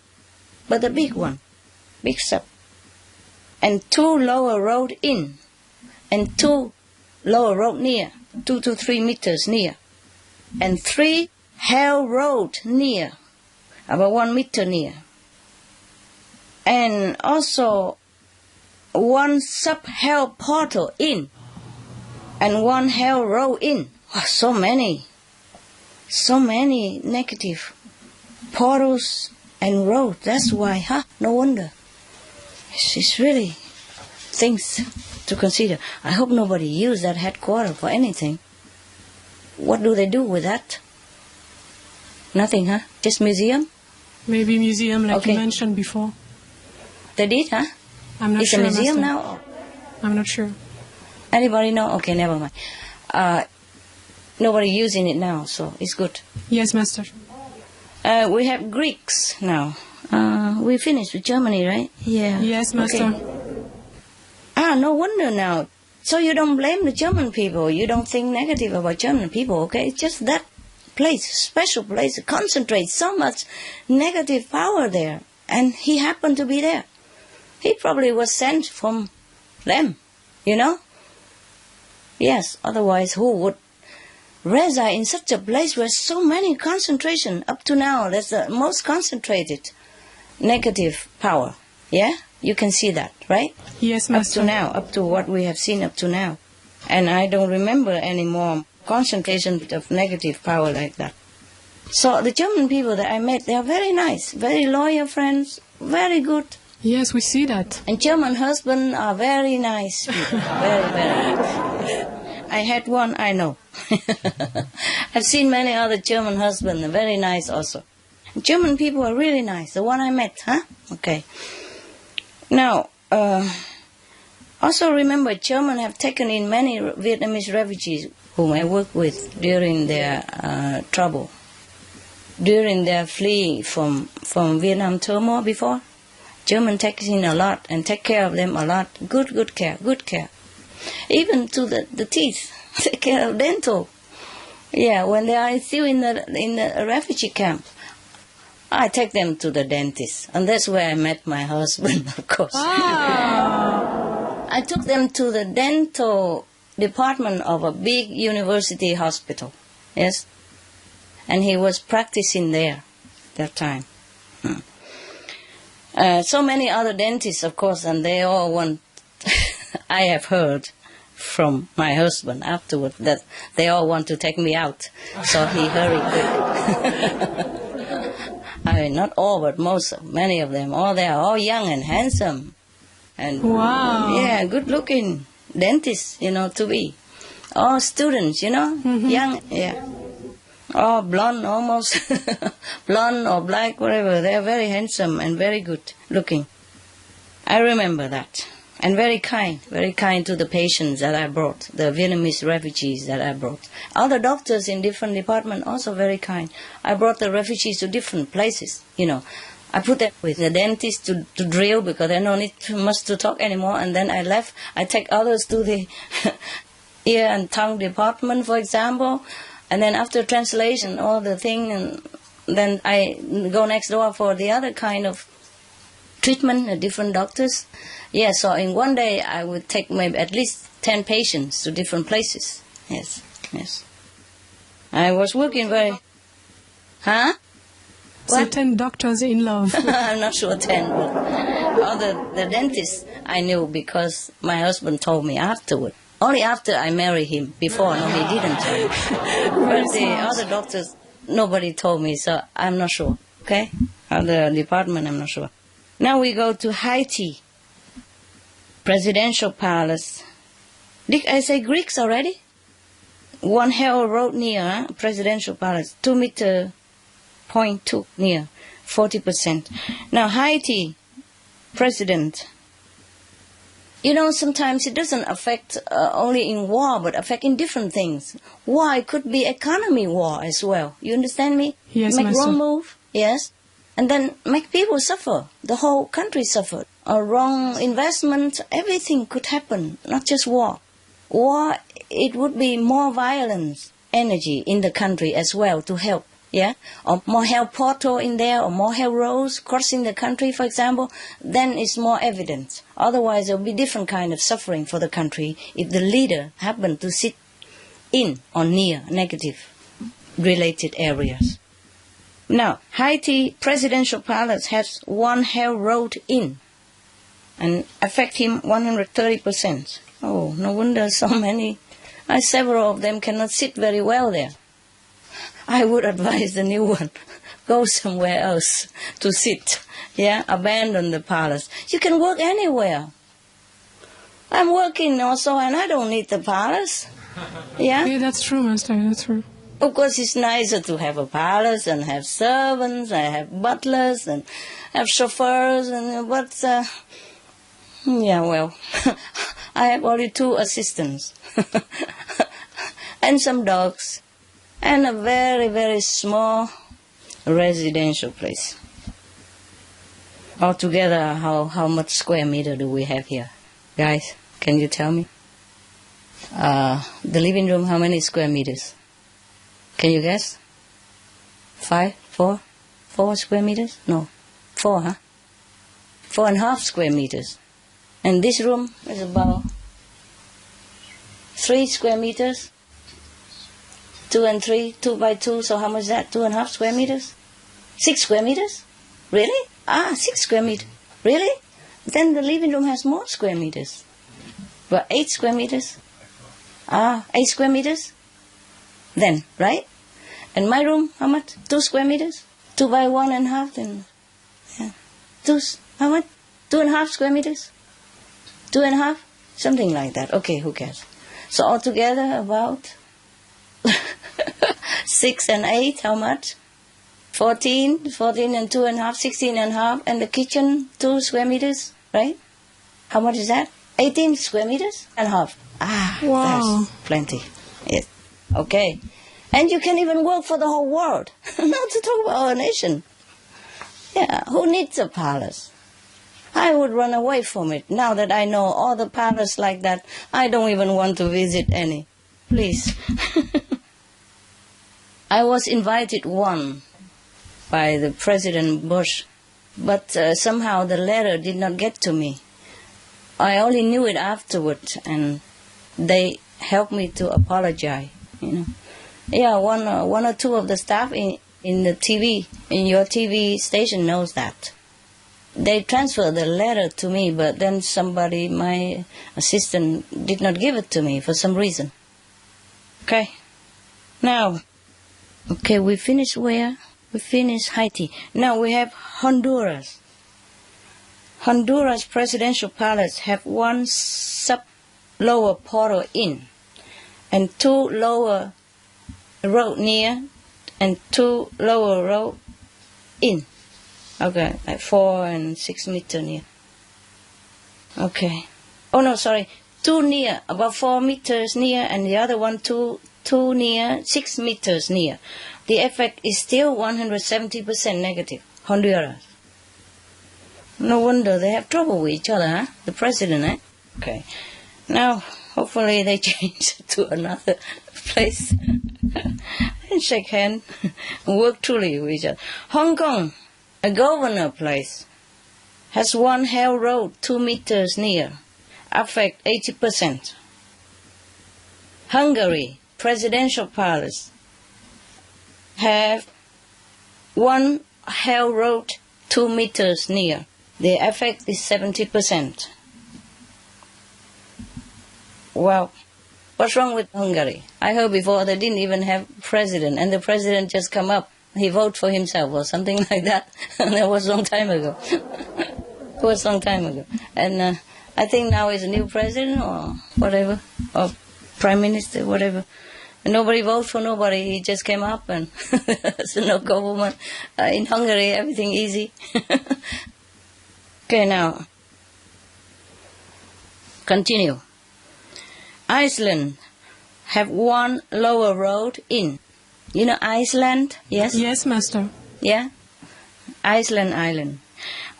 but a big one, big sub, and 2 lower road in, and 2 lower road near, 2 to 3 meters near, and 3 hell road near, about 1 meter near, and also 1 sub-hell portal in, and 1 hell road in. Oh, so many negative portals and roads. That's why, no wonder. It's really things to consider. I hope nobody used that headquarters for anything. What do they do with that? Nothing, Just museum?
Maybe museum, like
Okay.
you mentioned before.
They did,
I'm not
It's
sure.
a museum
Master.
now?
I'm not sure.
Anybody know? Okay, never mind. Nobody using it now, so it's good.
Yes, Master.
We have Greeks now. We finished with Germany, right? Yeah.
Yes, Master.
Okay. No wonder now. So you don't blame the German people. You don't think negative about German people, okay? It's just that place, special place, concentrates so much negative power there. And he happened to be there. He probably was sent from them, you know? Yes, otherwise who would reside in such a place where so many concentration up to now? That's the most concentrated negative power. Yeah? You can see that, right?
Yes,
Up
Master.
to now, up to what we have seen up to now. And I don't remember any more concentration of negative power like that. So the German people that I met, they are very nice, very loyal friends, very good.
Yes, we see that.
And German husbands are very nice people, very, very nice. I had one, I know. I've seen many other German husbands, very nice also. German people are really nice, the one I met, Okay. Now, also remember, Germans have taken in many Vietnamese refugees whom I worked with during their trouble, during their flee from Vietnam turmoil before. German takes in a lot and take care of them a lot. Good care. Even to the teeth, take care of dental. Yeah, when they are still in the refugee camp, I take them to the dentist, and that's where I met my husband, of course. I took them to the dental department of a big university hospital, yes, and he was practicing there that time. So many other dentists, of course, and they all want, I have heard from my husband afterward that they all want to take me out, so he hurried quick. I mean, not all, but many of them. They are all young and handsome. And
Wow.
yeah, good-looking dentists, to be. All students, young, yeah. All blonde, almost. Blonde or black, whatever. They are very handsome and very good-looking. I remember that. And very kind to the patients that I brought, the Vietnamese refugees that I brought. Other doctors in different departments also very kind. I brought the refugees to different places, I put them with the dentist to drill because they don't need much to talk anymore. And then I left. I take others to the ear and tongue department, for example. And then after translation, all the thing, and then I go next door for the other kind of treatment, different doctors. Yeah, so in one day I would take maybe at least 10 patients to different places. Yes. I was working very... Huh?
So
What?
10 doctors in love.
I'm not sure 10, but the dentist I knew because my husband told me afterward. Only after I married him. Before, no, he didn't tell me. But the other doctors, nobody told me, so I'm not sure. Okay? Other department, I'm not sure. Now we go to Haiti. Presidential Palace. Did I say Greeks already? 1 hell road near Presidential Palace. 2 meter 0.2 near 40%. Now Haiti president, sometimes it doesn't affect only in war, but affect in different things. War, it could be economy war as well. You understand me?
Yes,
make
Master.
wrong move, yes, and then make people suffer. The whole country suffered. A wrong investment, everything could happen, not just war. War, it would be more violence, energy in the country as well to help. Yeah, or more health portal in there, or more health roads crossing the country, for example, then it's more evident. Otherwise, there will be different kind of suffering for the country if the leader happened to sit in or near negative related areas. Now, Haiti presidential palace has one health road in and affect him 130%. Oh, no wonder so many, several of them cannot sit very well there. I would advise the new one, go somewhere else to sit, abandon the palace. You can work anywhere. I'm working also and I don't need the palace,
Yeah, that's true, Master, that's true.
Of course it's nicer to have a palace and have servants, and have butlers and have chauffeurs, but I have only 2 assistants and some dogs. And a very, very small residential place. Altogether, how much square meter do we have here? Guys, can you tell me? The living room, how many square meters? Can you guess? 5, 4? 4 square meters? No. 4, huh? 4.5 square meters. And this room is about 3 square meters. 2 and 3, 2 by 2, so how much is that? 2.5 square meters? 6 square meters? Really? 6 square meters. Really? Then the living room has more square meters. Well, 8 square meters. 8 square meters? Then, right? And my room, how much? 2 square meters? 2 by 1.5, then, how much? 2.5 square meters? 2.5? Something like that. Okay, who cares? So altogether about 6 and 8, how much? 14 and 2.5, 16.5, and the kitchen 2 square meters, right? How much is that? 18 square meters and half.
Wow.
That's plenty. Yes. Okay. And you can even work for the whole world, not to talk about our nation. Yeah, who needs a palace? I would run away from it. Now that I know all the palaces like that, I don't even want to visit any. Please. I was invited one by the President Bush, but somehow the letter did not get to me. I only knew it afterward, and they helped me to apologize. Yeah, one or two of the staff in the TV, in your TV station, knows that. They transferred the letter to me, but then somebody, my assistant, did not give it to me for some reason. Okay. Now, we finished where? We finished Haiti. Now we have Honduras. Honduras presidential palace have one lower portal in, and 2 lower road near, and 2 lower road in. Okay, like 4 and 6 meters near. Okay. Oh no, sorry. 2 near, about 4 meters near, and the other one 2 near, 6 meters near. The effect is still 170% negative. Honduras. No wonder they have trouble with each other, huh? The president, eh? Okay. Now, hopefully they change it to another place and shake hands and work truly with each other. Hong Kong, a governor place, has one hell road 2 meters near, affect 80%. Hungary, presidential palace, have one hell road 2 meters near. The effect is 70%. Well, what's wrong with Hungary? I heard before they didn't even have president, and the president just come up. He voted for himself or something like that. And that was a long time ago. It was a long time ago. And I think now is a new president or whatever, or prime minister, whatever. Nobody voted for nobody. He just came up and there's no government. In Hungary, everything easy. Okay, now, continue. Iceland have one lower road in. You know Iceland? Yes?
Yes, Master.
Yeah? Iceland island.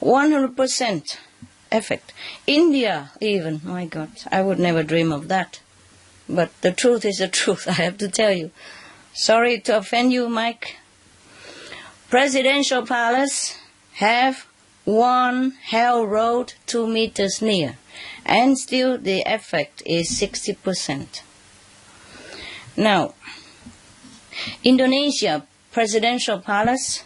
100% effect. India even, my God, I would never dream of that. But the truth is the truth, I have to tell you. Sorry to offend you, Mike. Presidential palace have one hell road 2 meters near, and still the effect is 60%. Now, Indonesia presidential palace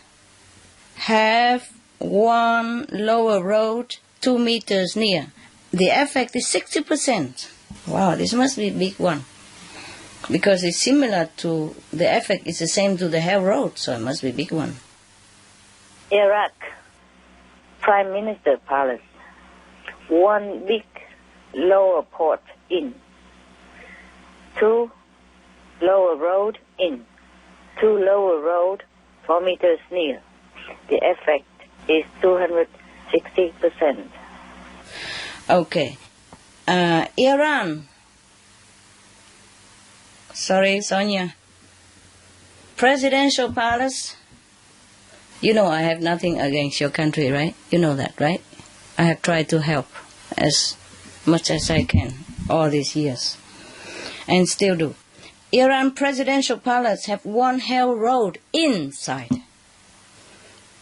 have one lower road 2 meters near. The effect is 60%. Wow, this must be a big one. Because it's similar to, the effect is the same to the hell road, so it must be a big one.
Iraq Prime Minister Palace. One big lower port in. 2 lower road in. 2 lower road 4 meters near. The effect is 260%.
Okay. Iran. Sorry, Sonia. Presidential palace. You know I have nothing against your country, right? You know that, right? I have tried to help as much as I can all these years. And still do. Iran presidential palace have one hell road inside.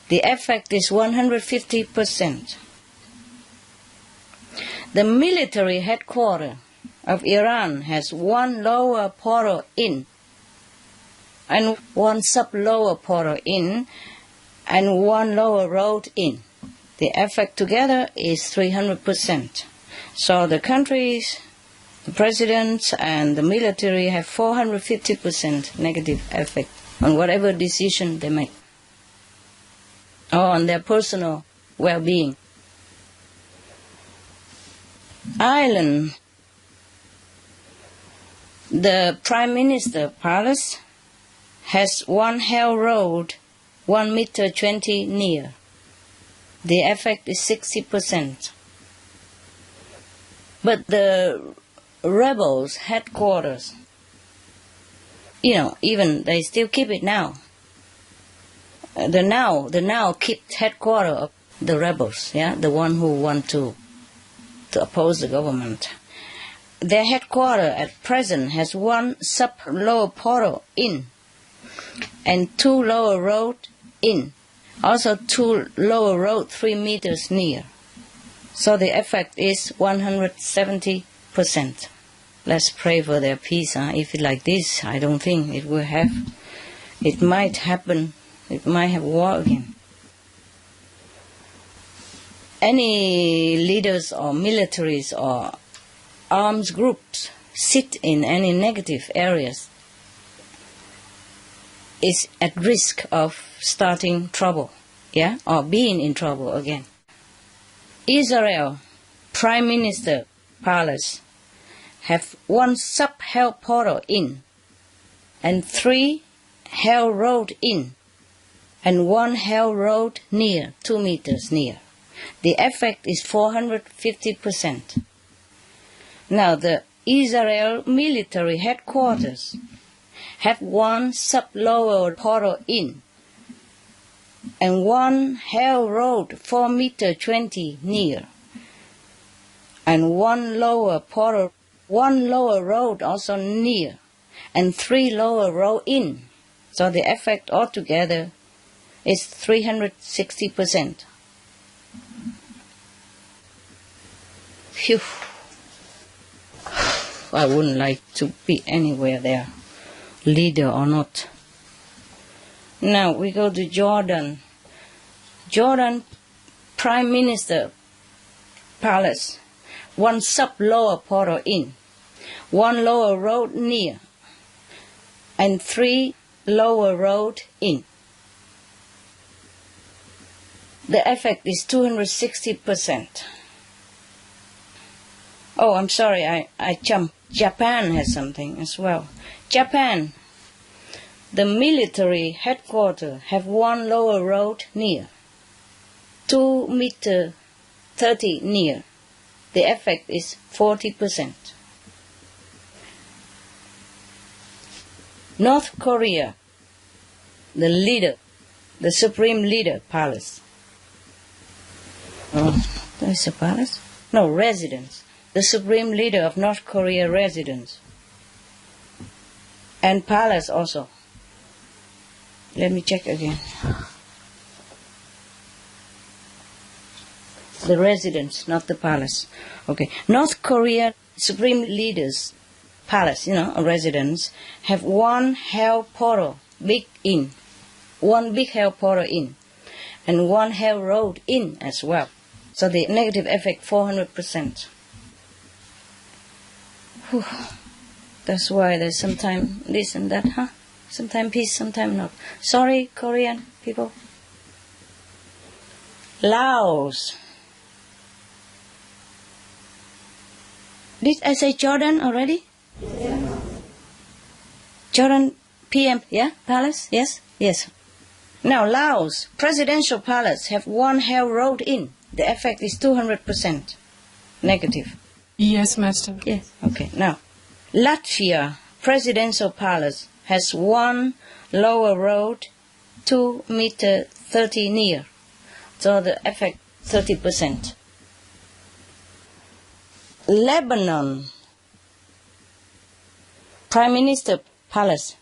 The effect is 150%. The military headquarters of Iran has one lower portal in and one sub-lower portal in and one lower road in. The effect together is 300%. So the countries, the presidents and the military have 450% negative effect on whatever decision they make, or on their personal well-being. Ireland, the Prime Minister Palace has one hell road 1 meter 20 near. The effect is 60%. But the rebels' headquarters, even they still keep it now. The now kept headquarters of the rebels, the one who want to oppose the government. Their headquarters at present has one sub-lower portal in and 2 lower road in. Also 2 lower road 3 meters near. So the effect is 170%. Let's pray for their peace. If it's like this, I don't think it will have. It might happen. It might have war again. Any leaders or militaries or arms groups sit in any negative areas is at risk of starting trouble, or being in trouble again. Israel Prime Minister Palace have one sub-hell portal in and 3 hell road in and 1 hell road near, 2 meters near. The effect is 450%. Now the Israel military headquarters have one sub-lower portal in and 1 hell road 4 meter 20 near and 1 lower portal, 1 lower road also near and 3 lower road in. So the effect altogether is 360%. Phew. I wouldn't like to be anywhere there, leader or not. Now we go to Jordan. Jordan Prime Minister Palace. 1 sub-lower portal in, 1 lower road near, and 3 lower road in. The effect is 260%. Oh, I'm sorry, I jumped Japan has something as well. Japan, the military headquarters have one lower road near, 2 meter 30 near. The effect is 40%. North Korea, the leader, the supreme leader palace. Oh, there is a palace? No, residence. The supreme leader of North Korea residence. And palace also. Let me check again. The residence, not the palace. Okay. North Korea supreme leaders palace, a residence, have one hell portal, big inn. One big hell portal inn. And one hell road inn as well. So the negative effect 400%. Whew. That's why there's sometimes this and that, huh? Sometimes peace, sometimes not. Sorry, Korean people. Laos. Did I say Jordan already? Yeah. Jordan PM, yeah? Palace? Yes? Yes. Now, Laos, presidential palace, have one hell road in. The effect is 200% negative.
Yes, Master.
Yes, okay. Now, Latvia, presidential palace, has one lower road, 2 meter 30 near. So the effect 30%. Lebanon, Prime Minister Palace,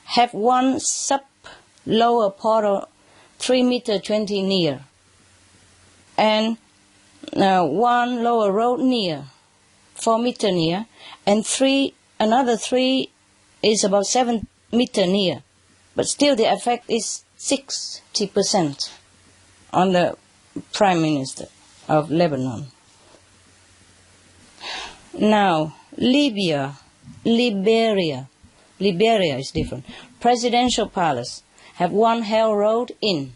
have one sub lower portal 3 meter 20 near, and one lower road near, 4 meter near, and another 3 is about 7 meter near, but still the effect is 60% on the Prime Minister of Lebanon. Now, Liberia is different. Presidential palace have one hell road in.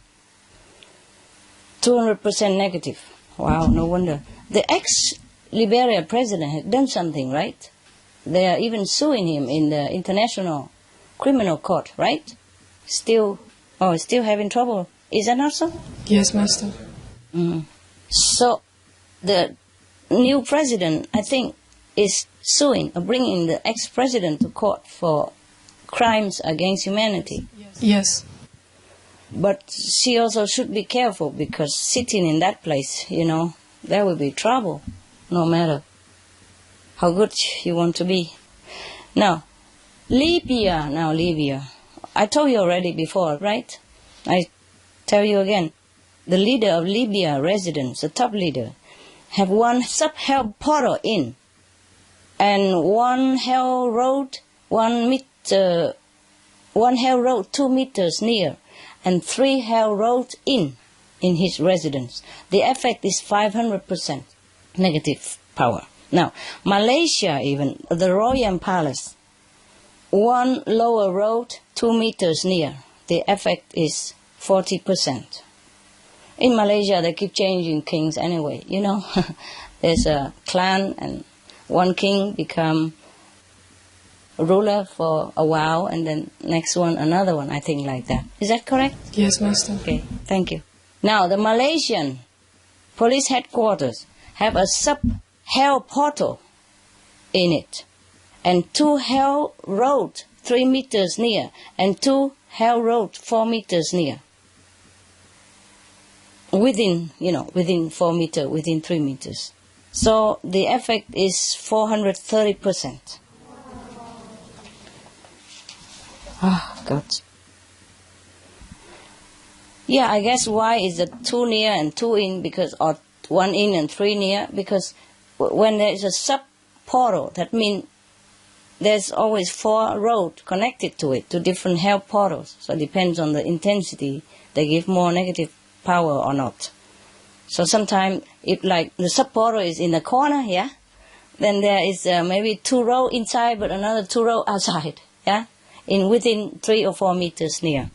200% negative. Wow, no wonder. The ex-Liberia president had done something, right? They are even suing him in the International Criminal Court, right? Still having trouble. Is that not so?
Yes, Master.
So, the new president, I think, is suing or bringing the ex-president to court for crimes against humanity.
Yes.
But she also should be careful, because sitting in that place, there will be trouble, no matter how good you want to be. Now, Libya. I told you already before, right? I tell you again. The leader of Libya residents, the top leader, have one sub-hell portal in, and one hell road 2 meters near, and 3 hell roads in his residence. The effect is 500% negative power. Now, Malaysia even, the Royal Palace, one lower road 2 meters near. The effect is 40%. In Malaysia, they keep changing kings anyway, There's a clan, and one king become ruler for a while, and then next one, another one, I think like that. Is that correct?
Yes, Master.
Okay, thank you. Now, the Malaysian police headquarters have a sub-hell portal in it, and 2 hell road 3 meters near, and 2 hell road 4 meters near. Within 4 meters, within 3 meters. So the effect is 430%. Ah, God. Yeah, I guess why is the 2 near and 2 in, or 1 in and 3 near, because when there is a sub-portal, that means there's always 4 roads connected to it, to different hell portals. So it depends on the intensity, they give more negative power or not. So sometimes, if like the sub-portal is in the corner, yeah, then there is maybe 2 rows inside, but another 2 rows outside, yeah, within 3 or 4 meters near.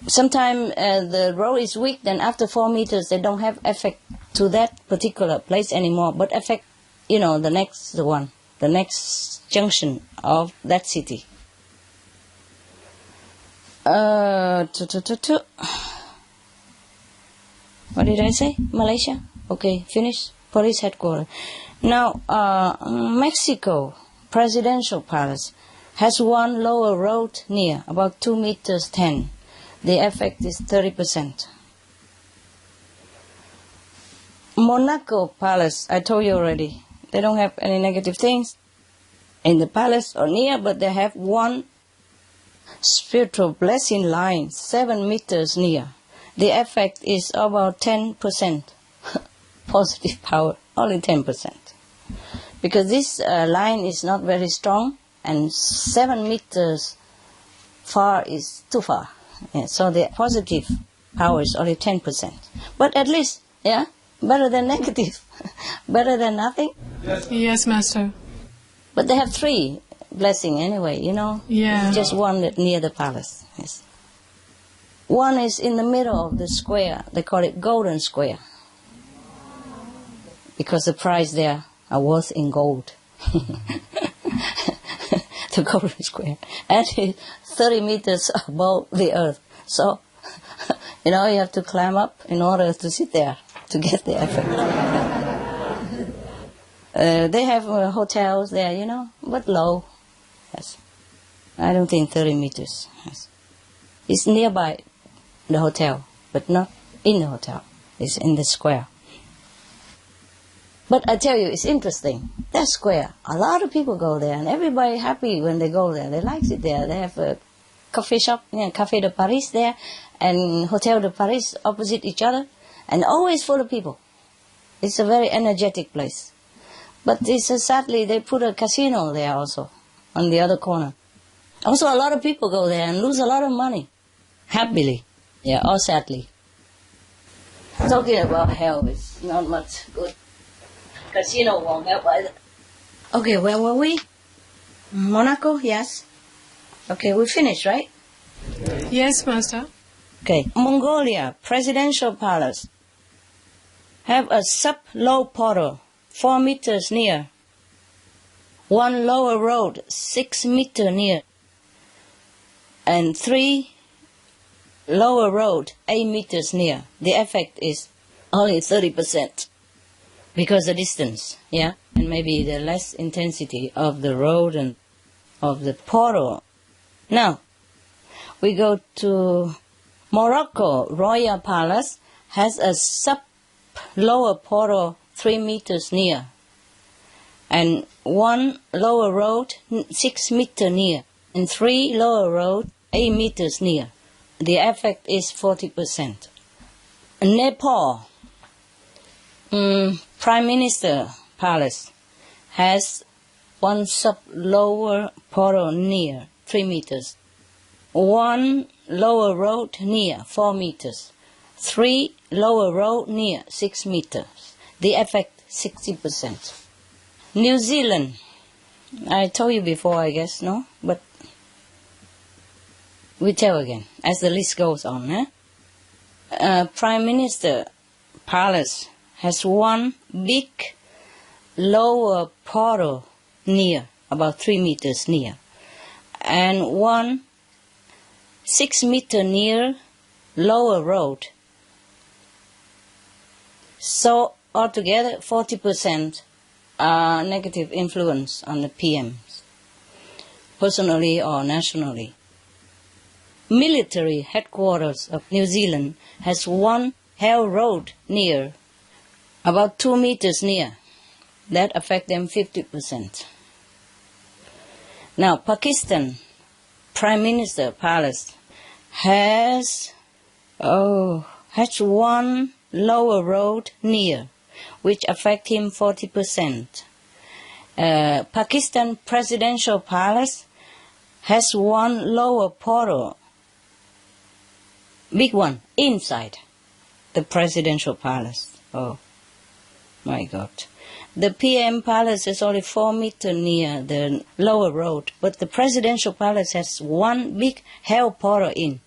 Sometimes the road is weak, then after 4 meters they don't have effect to that particular place anymore, but affect, the next one. the next junction of that city. What did I say? Malaysia? Okay, finish. Police headquarters. Now, Mexico Presidential Palace has one lower road near, about 2 meters 10. The effect is 30%. Monaco Palace, I told you already, they don't have any negative things in the palace or near, but they have one spiritual blessing line, 7 meters near. The effect is about 10% positive power, only 10%. Because this line is not very strong, and 7 meters far is too far. Yeah, so the positive power is only 10%. But at least, yeah, better than negative, better than nothing.
Yes, Master.
But they have 3 blessing anyway, you know.
Yeah.
Just one that near the palace. Yes. One is in the middle of the square. They call it Golden Square, because the price there are worth in gold. The Golden Square, and it's 30 meters above the earth. So, you know, you have to climb up in order to sit there to get the effect. They have hotels there, you know, but low. Yes. I don't think 30 meters. Yes. It's nearby the hotel, but not in the hotel. It's in the square. But I tell you, it's interesting. That square, a lot of people go there, and everybody happy when they go there. They like it there. They have a coffee shop, Café de Paris there, and Hotel de Paris opposite each other, and always full of people. It's a very energetic place. But sadly, they put a casino there also, on the other corner. Also, a lot of people go there and lose a lot of money. Happily, yeah, or sadly. Talking about hell is not much good. Casino won't help either. Okay, where were we? Monaco, yes. Okay, we finished, right?
Yes, Master.
Okay, Mongolia Presidential Palace have a sub-low portal, 4 meters near. One lower road, 6 meters near. And 3 lower road, 8 meters near. The effect is only 30%. Because the distance, yeah, and maybe the less intensity of the road and of the portal. Now, we go to Morocco. Royal Palace has a sub-lower portal 3 meters near, and 1 lower road 6 meters near, and 3 lower road 8 meters near. The effect is 40%. Nepal. Prime Minister Palace has 1 sub-lower portal near, 3 meters. 1 lower road near, 4 meters. 3 lower road near, 6 meters. The effect, 60%. New Zealand. I told you before, I guess, no? But we tell again, as the list goes on. Prime Minister Palace has 1 big lower portal near, about 3 meters near, and 1 6 meter near lower road. So altogether 40% negative influence on the PMs, personally or nationally. Military headquarters of New Zealand has 1 hell road near, about 2 meters near. That affect them 50%. Now, Pakistan Prime Minister Palace has 1 lower road near, which affect him 40%. Pakistan Presidential Palace has 1 lower portal, big one, inside the Presidential Palace. Oh, my God. The PM Palace is only 4 meters near the lower road, but the Presidential Palace has 1 big hell portal in.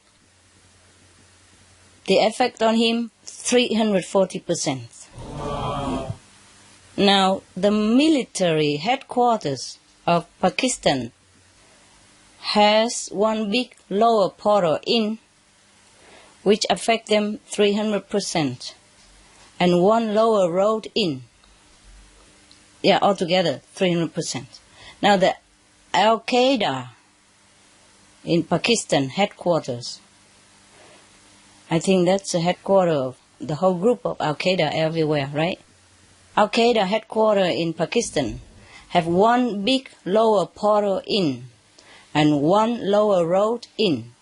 The effect on him, 340%. Now, the military headquarters of Pakistan has one big lower portal in, which affect them 300%, and one lower road in. Yeah, altogether 300%. Now, the Al-Qaeda in Pakistan headquarters, I think that's the headquarters of the whole group of Al-Qaeda everywhere, right? Al-Qaeda headquarters in Pakistan have one big lower portal in and one lower road in.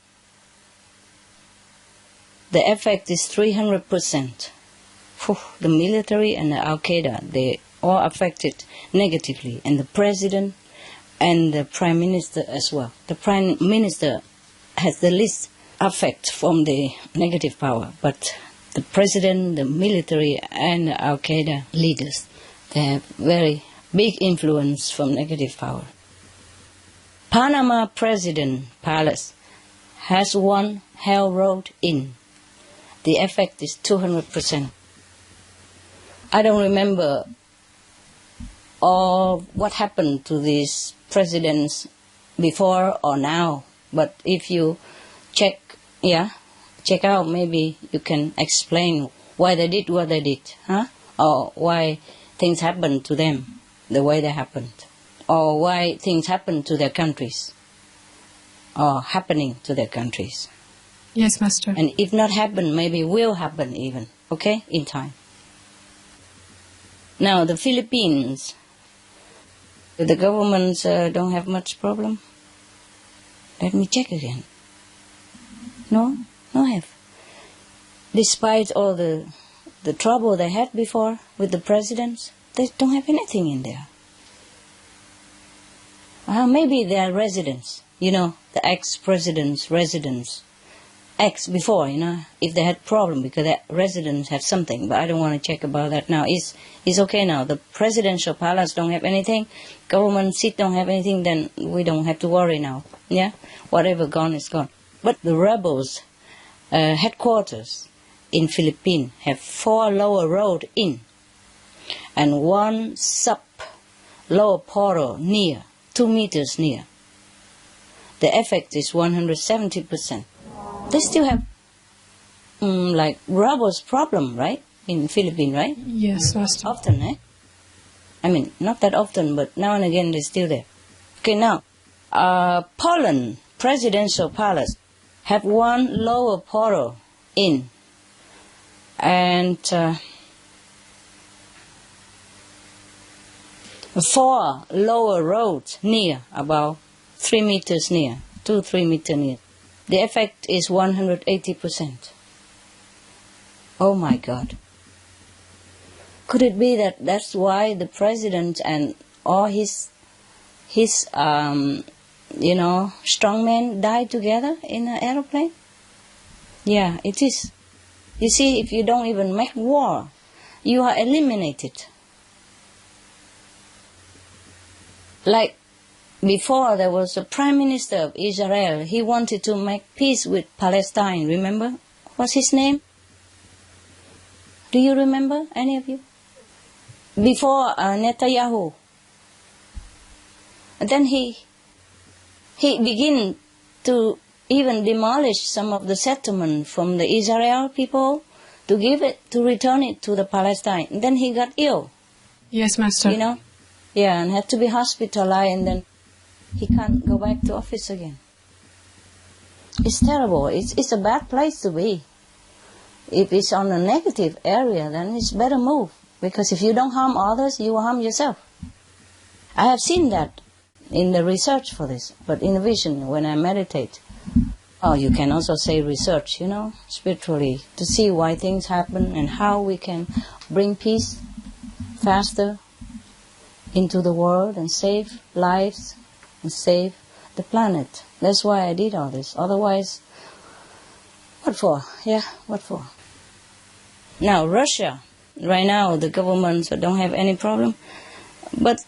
The effect is 300%. The military and the Al-Qaeda, they all affected negatively, and the president and the prime minister as well. The prime minister has the least effect from the negative power, but the president, the military, and the Al-Qaeda leaders, they have very big influence from negative power. Panama President Palace has one hell road in. The effect is 200%. I don't remember all what happened to these presidents before or now, but if you check out, maybe you can explain why they did what they did, or why things happened to them the way they happened, or why things happened to their countries, or happening to their countries.
Yes, Master.
And if not happen, maybe will happen even, okay, in time. Now, the Philippines, the governments don't have much problem. Let me check again. No have. Despite all the trouble they had before with the presidents, they don't have anything in there. Maybe they are residents, the ex-presidents' residents. Before, if they had problem because their residents have something, but I don't want to check about that now. It's okay now. The presidential palace don't have anything, government seat don't have anything, then we don't have to worry now. Yeah, whatever gone is gone. But the rebels' headquarters in Philippines have 4 lower road in, and 1 sub lower portal near, 2 meters near. The effect is 170%. They still have like robbers problem, right? In Philippines, right?
Yes, Master.
Often, eh? I mean, not that often, but now and again they're still there. Okay, now, Poland presidential palace have 1 lower portal in, and 4 lower roads near, about 3 meters near, 2-3 meters near. The effect is 180%. Oh my God. Could it be that that's why the president and all his strongmen died together in an aeroplane? Yeah, it is. You see, if you don't even make war, you are eliminated. Like, before there was a prime minister of Israel, he wanted to make peace with Palestine, remember? What's his name? Do you remember, any of you? Before Netanyahu. And then he began to even demolish some of the settlement from the Israel people to return it to the Palestine. And then he got ill.
Yes, Master.
Yeah, and had to be hospitalized, and then he can't go back to office again. It's terrible. It's a bad place to be. If it's on a negative area, then it's better move. Because if you don't harm others, you will harm yourself. I have seen that in the research for this, but in the vision, when I meditate. Oh, you can also say research, spiritually, to see why things happen and how we can bring peace faster into the world and save lives and save the planet. That's why I did all this. Otherwise, what for? Yeah, what for? Now, Russia, right now, the governments don't have any problem. But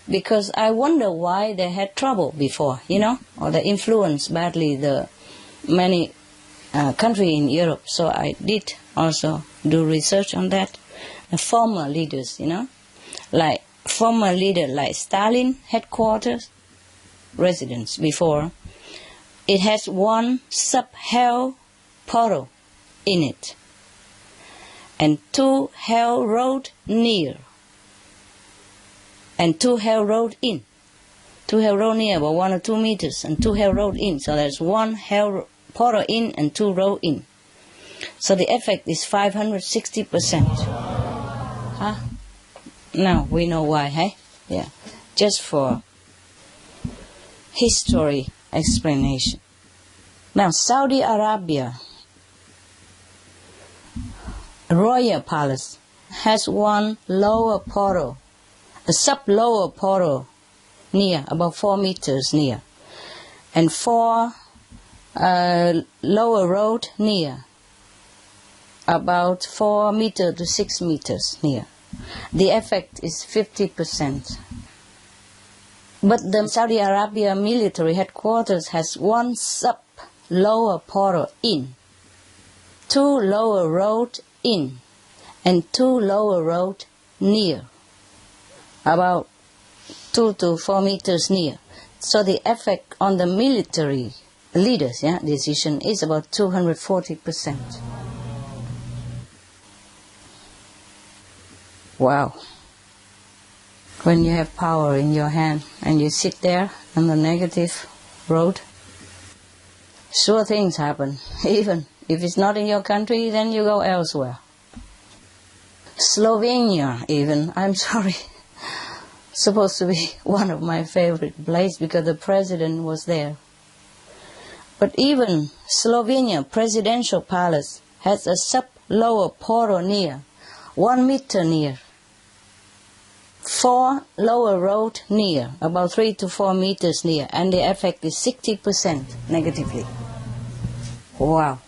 because I wonder why they had trouble before, or they influenced badly the many countries in Europe. So I did also do research on that. The former leaders, like former leader like Stalin headquarters, residence before, it has one sub-hell portal in it, and 2 hell road near, and 2 hell road in. 2 hell road near about 1 or 2 meters, and 2 hell road in. So there's 1 hell portal in and 2 road in. So the effect is 560%. Huh? Now we know why, hey? Yeah. Just for history explanation. Now Saudi Arabia Royal Palace has 1 lower portal, a sub-lower portal near, about 4 meters near, and 4 lower road near, about 4 meters to 6 meters near. The effect is 50%. But the Saudi Arabia military headquarters has 1 sub-lower portal in, 2 lower road in, and 2 lower road near, about 2 to 4 meters near. So the effect on the military leaders' decision is about 240%. Wow. When you have power in your hand and you sit there on the negative road, sure things happen. Even if it's not in your country, then you go elsewhere. Slovenia even, I'm sorry, supposed to be one of my favorite places because the president was there. But even Slovenia presidential palace has a sub-lower portal near, 1 meter near, 4 lower road near, about 3 to 4 meters near, and the effect is 60% negatively. Wow.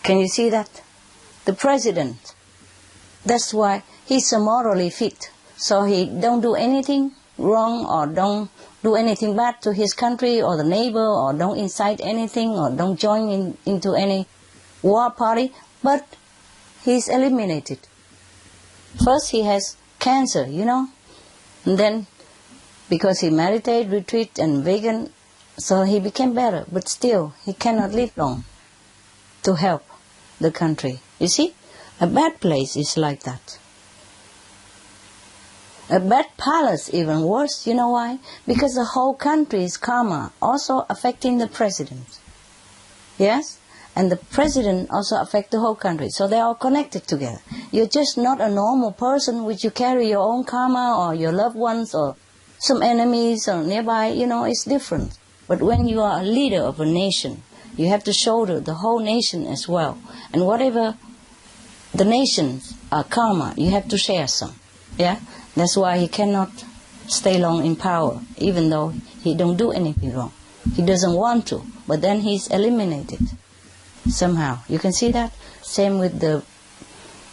Can you see that? The president, that's why he's so morally fit. So he don't do anything wrong or don't do anything bad to his country or the neighbor or don't incite anything or don't join into any war party, but he's eliminated. First he has cancer, and then because he meditate, retreat and vegan, so he became better, but still he cannot live long to help the country. You see, a bad place is like that. A bad palace even worse. You know why? Because the whole country's karma also affecting the president. Yes? And the president also affect the whole country. So they are all connected together. You're just not a normal person which you carry your own karma or your loved ones or some enemies or nearby, it's different. But when you are a leader of a nation, you have to shoulder the whole nation as well. And whatever the nation's karma, you have to share some. Yeah? That's why he cannot stay long in power, even though he don't do anything wrong. He doesn't want to, but then he's eliminated somehow. You can see that? Same with the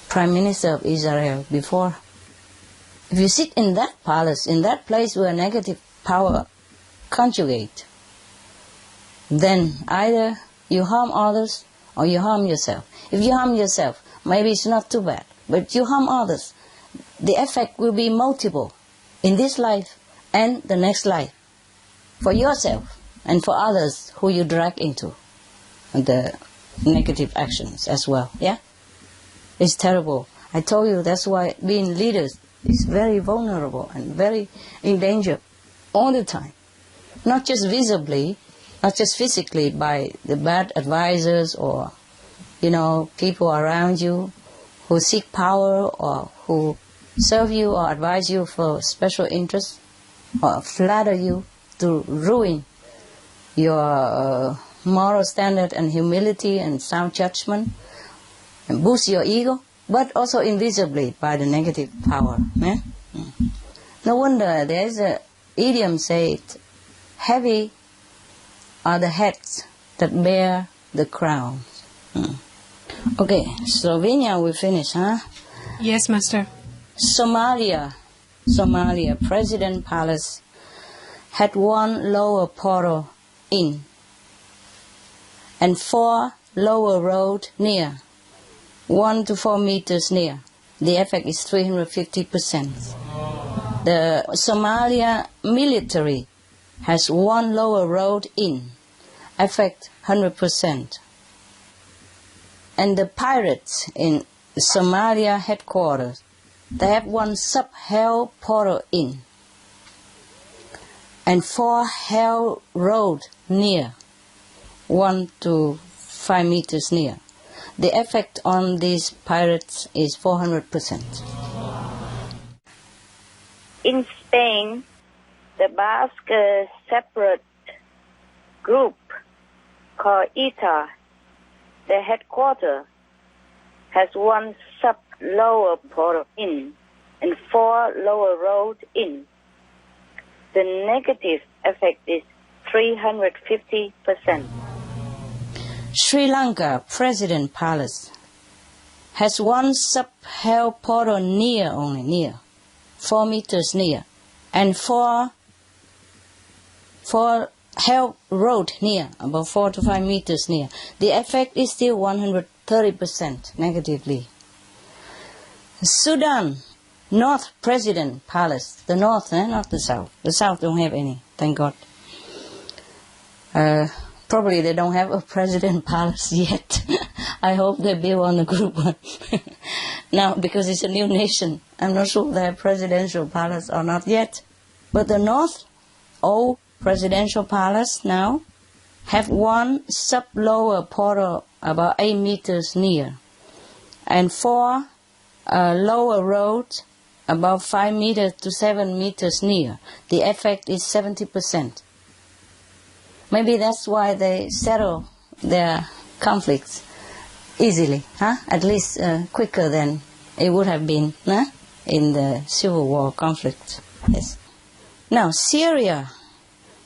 Prime Minister of Israel before. If you sit in that palace, in that place where negative power conjugate, then either you harm others or you harm yourself. If you harm yourself, maybe it's not too bad, but you harm others, the effect will be multiple in this life and the next life, for yourself and for others who you drag into the negative actions as well. Yeah? It's terrible. I told you that's why being leaders is very vulnerable and very in danger all the time. Not just visibly, not just physically by the bad advisors or, people around you who seek power or who serve you or advise you for special interests or flatter you to ruin your moral standard and humility and sound judgment and boost your ego, but also invisibly by the negative power. Yeah? No wonder there is an idiom said, heavy are the heads that bear the crowns. Okay, Slovenia we finish, huh?
Yes, Master.
Somalia President Palace had 1 lower portal in and 4 lower road near, 1 to 4 meters near. The effect is 350%. The Somalia military has one lower road in, affect 100%. And the pirates in Somalia headquarters, they have one sub-hell portal in, and 4 hell road near, 1 to 5 meters near. The effect on these pirates is 400%.
In Spain, the Basque separate group called ETA, the headquarters, has 1 sub-lower portal in and 4 lower road in. The negative effect is 350%.
Sri Lanka President Palace has 1 sub-hell portal near, only near, 4 meters near, and 4 hell road near, about 4 to 5 meters near. The effect is still 130% negatively. Sudan North President Palace, the north, not the south. The south don't have any, thank God. Probably they don't have a president palace yet. I hope they build on the group one. Now, because it's a new nation, I'm not sure they have presidential palace or not yet. But the north, old presidential palace now, have 1 sub-lower portal about 8 meters near, and 4 lower roads about 5 meters to 7 meters near. The effect is 70%. Maybe that's why they settle their conflicts easily, at least quicker than it would have been in the Civil War conflict. Yes. Now, Syria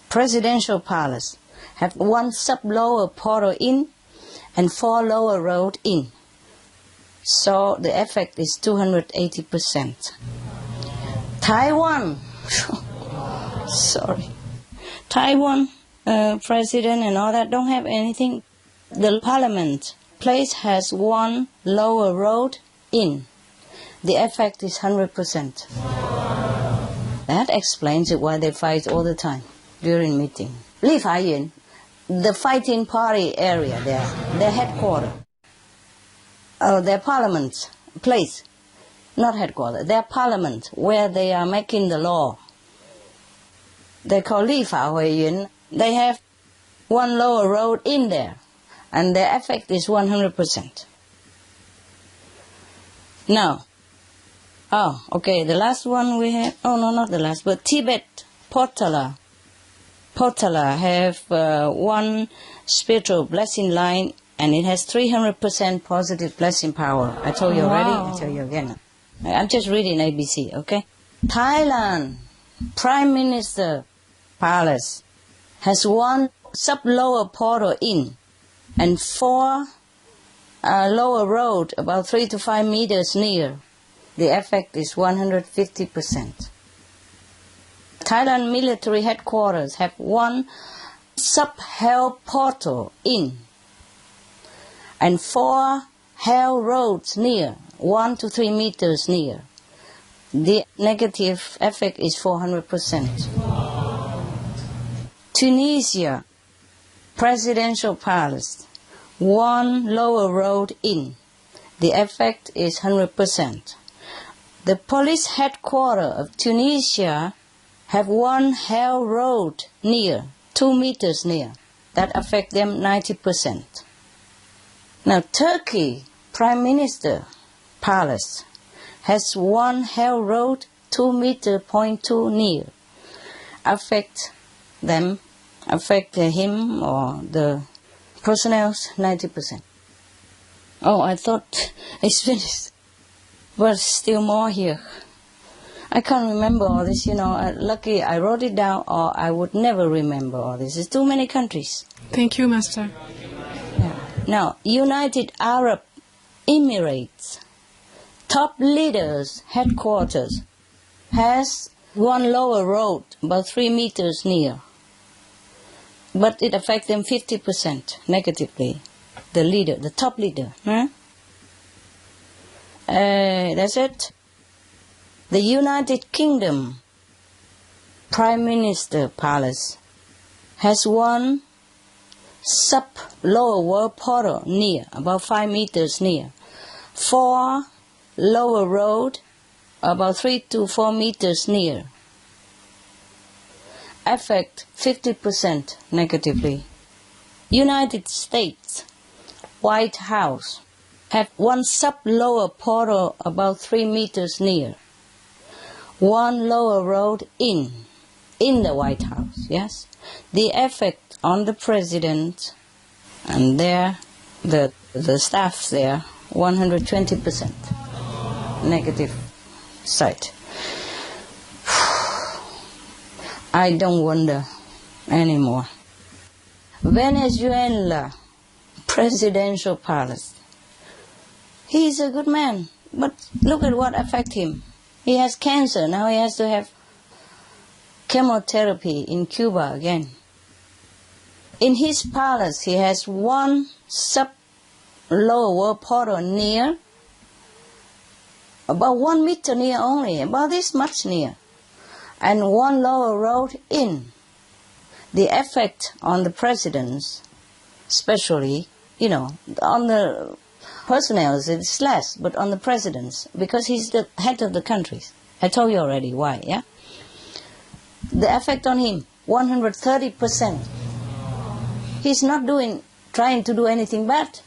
Presidential Palace have 1 sub-lower portal in and 4 lower road in. So the effect is 280%. Taiwan, Taiwan president and all that don't have anything. The parliament place has 1 lower road in. The effect is 100%. That explains it why they fight all the time during meeting. Li Faiyuan, the fighting party area there, their headquarters, their parliament place, not headquarters, their parliament where they are making the law. They call Li Faiyuan. They have 1 lower road in there, and their effect is 100%. Now, the last one we have, not the last, but Tibet, Potala have 1 spiritual blessing line, and it has 300% positive blessing power. I told you already, I tell you again. I'm just reading ABC, okay? Thailand, Prime Minister Palace, has 1 sub-lower portal in, and 4 lower road about 3 to 5 meters near. The effect is 150%. Thailand military headquarters have 1 sub-hell portal in, and 4 hell roads near, 1 to 3 meters near. The negative effect is 400%. Tunisia Presidential Palace, 1 lower road in. The effect is 100%. The police headquarters of Tunisia have 1 hell road near, 2 meters near. That affect them 90%. Now, Turkey Prime Minister Palace has 1 hell road, 2 meter, 0.2 near. Affect him or the personnel 90%. Oh, I thought it's finished. But still more here. I can't remember all this, lucky I wrote it down, or I would never remember all this. It's too many countries.
Thank you, Master.
Yeah. Now, United Arab Emirates, top leaders headquarters, has 1 lower road, about 3 meters near. But it affects them 50% negatively. The leader, the top leader. That's it. The United Kingdom Prime Minister Palace has one sub-lower world portal near, about 5 meters near. 4 lower road, about 3 to 4 meters near. Affect 50% negatively. United States, White House, have one sub-lower portal about 3 meters near. 1 lower road in the White House, yes? The effect on the president and the staff there, 120% negative side. I don't wonder anymore. Venezuela, presidential palace. He is a good man, but look at what affect him. He has cancer, now he has to have chemotherapy in Cuba again. In his palace, he has one sub-lower world portal near, about 1 meter near only, about this much near, and 1 lower road in. The effect on the presidents, especially, on the personnel it's less, but on the presidents, because he's the head of the countries. I told you already why, yeah? The effect on him, 130%. He's not trying to do anything bad,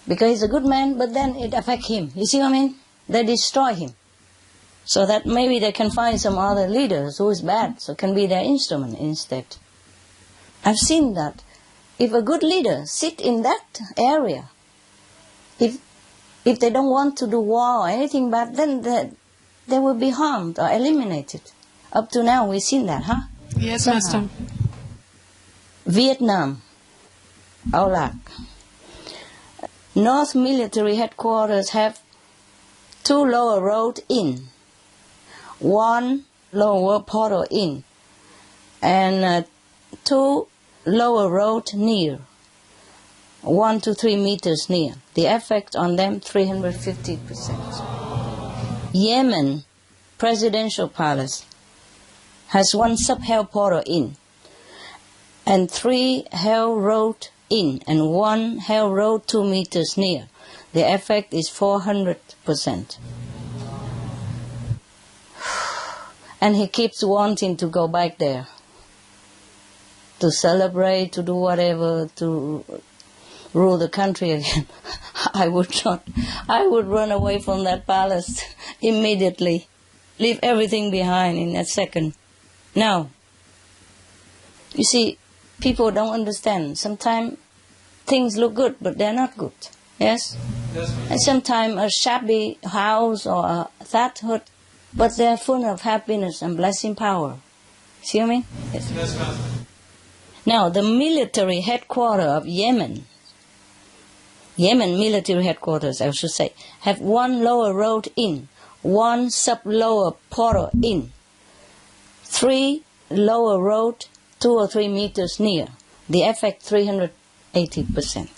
because he's a good man, but then it affects him. You see what I mean? They destroy him. So that maybe they can find some other leaders who is bad, so can be their instrument instead. I've seen that. If a good leader sit in that area, if they don't want to do war or anything bad, then they will be harmed or eliminated. Up to now, we've seen that, huh?
Yes, Master.
Vietnam, Aulac. North Military Headquarters have 2 lower road in, 1 lower portal in, and 2 lower road near, 1 to 3 meters near. The effect on them, 350%. Yemen, presidential palace, has 1 sub-hell portal in, and 3 hell road in, and 1 hell road 2 meters near. The effect is 400%. And he keeps wanting to go back there, to celebrate, to do whatever, to rule the country again. I would not. I would run away from that palace immediately. Leave everything behind in a second. Now, you see, people don't understand. Sometimes things look good, but they're not good. Yes? And sometimes a shabby house or a thatched hut, but they're full of happiness and blessing power. See what I mean? Yes. Now, the military headquarters of Yemen military headquarters, I should say, have 1 lower road in, 1 sub-lower portal in, 3 lower road 2 or 3 meters near. The effect 380%.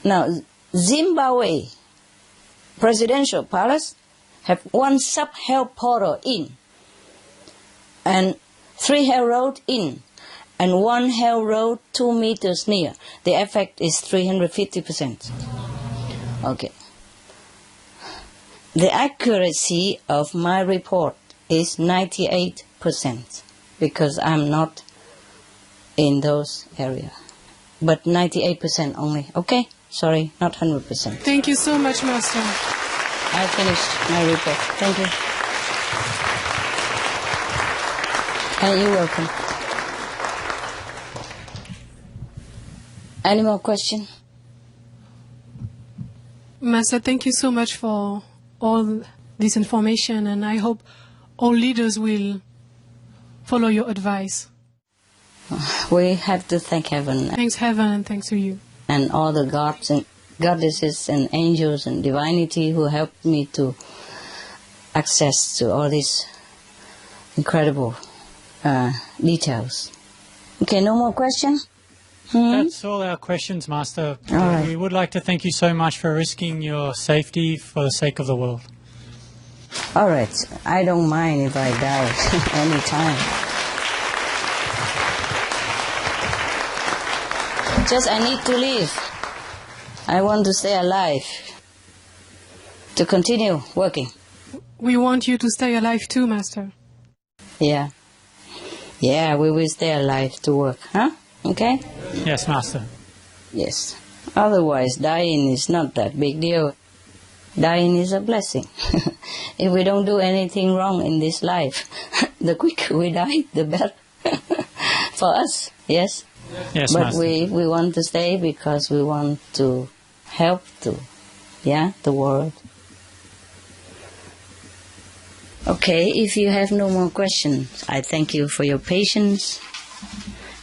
Now, Zimbabwe presidential palace have 1 sub-hell portal in, and 3 hell road in, and 1 hell road 2 meters near. The effect is 350%. Okay. The accuracy of my report is 98%, because I'm not in those areas. But 98% only. Okay? Sorry, not 100%.
Thank you so much, Master.
I finished my report. Thank you. And you're welcome. Any more questions?
Master, thank you so much for all this information, and I hope all leaders will follow your advice.
We have to thank heaven.
Thanks heaven and thanks to you.
And all the gods and goddesses and angels and divinity who helped me to access to all these incredible details. Okay, no more questions?
That's all our questions, Master.
All right.
We would like to thank you so much for risking your safety for the sake of the world.
All right, I don't mind if I die anytime. Just I need to live. I want to stay alive, to continue working.
We want you to stay alive too, Master.
Yeah. Yeah, we will stay alive to work, huh? Okay?
Yes, Master.
Yes. Otherwise, dying is not that big deal. Dying is a blessing. If we don't do anything wrong in this life, the quicker we die, the better. For us, yes?
Yes,
But
Master.
we want to stay because we want to help the world. Okay, if you have no more questions, I thank you for your patience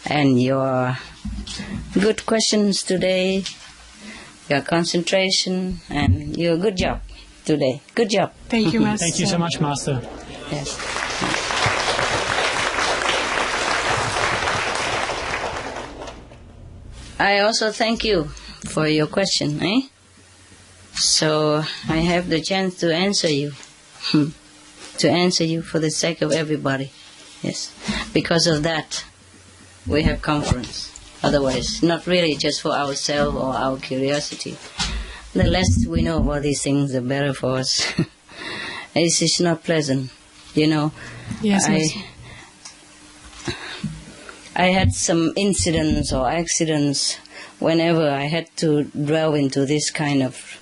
and your good questions today, your concentration, and your good job today. Good job.
Thank you, Master.
Thank you so much, Master.
Yes. I also thank you for your question, eh? So I have the chance to answer you. To answer you for the sake of everybody. Yes. Because of that, we have conference. Otherwise, not really just for ourselves or our curiosity. The less we know about these things, the better for us. It's not pleasant, you know.
Yes, Master.
I had some incidents or accidents whenever I had to delve into this kind of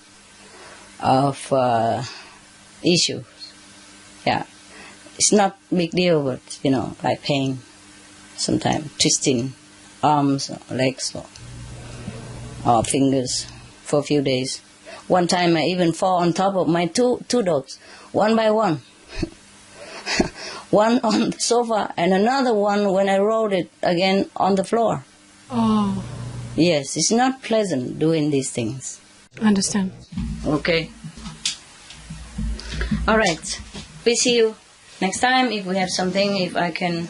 issue. Yeah, it's not big deal, but like pain, sometimes twisting arms, or legs, or fingers for a few days. One time I even fall on top of my two dogs, one by one. One on the sofa and another one when I rolled it again on the floor.
Oh,
Yes, it's not pleasant doing these things.
I understand.
Okay. All right. We see you next time if we have something, if I can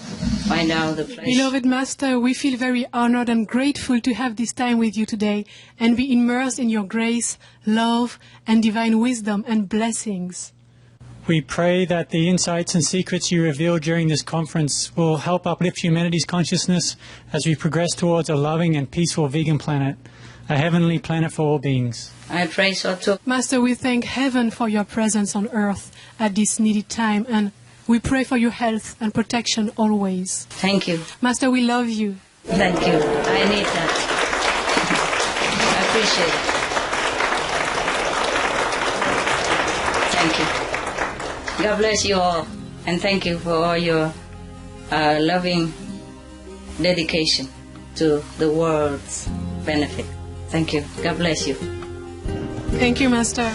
find out the place.
Beloved Master, we feel very honored and grateful to have this time with you today and be immersed in your grace, love, and divine wisdom and blessings.
We pray that the insights and secrets you reveal during this conference will help uplift humanity's consciousness as we progress towards a loving and peaceful vegan planet, a heavenly planet for all beings.
I pray so too.
Master, we thank heaven for your presence on earth at this needed time, and we pray for your health and protection always.
Thank you.
Master, we love you.
Thank you. I need that. I appreciate it. Thank you. God bless you all, and thank you for all your loving dedication to the world's benefit. Thank you. God bless you.
Thank you, Master.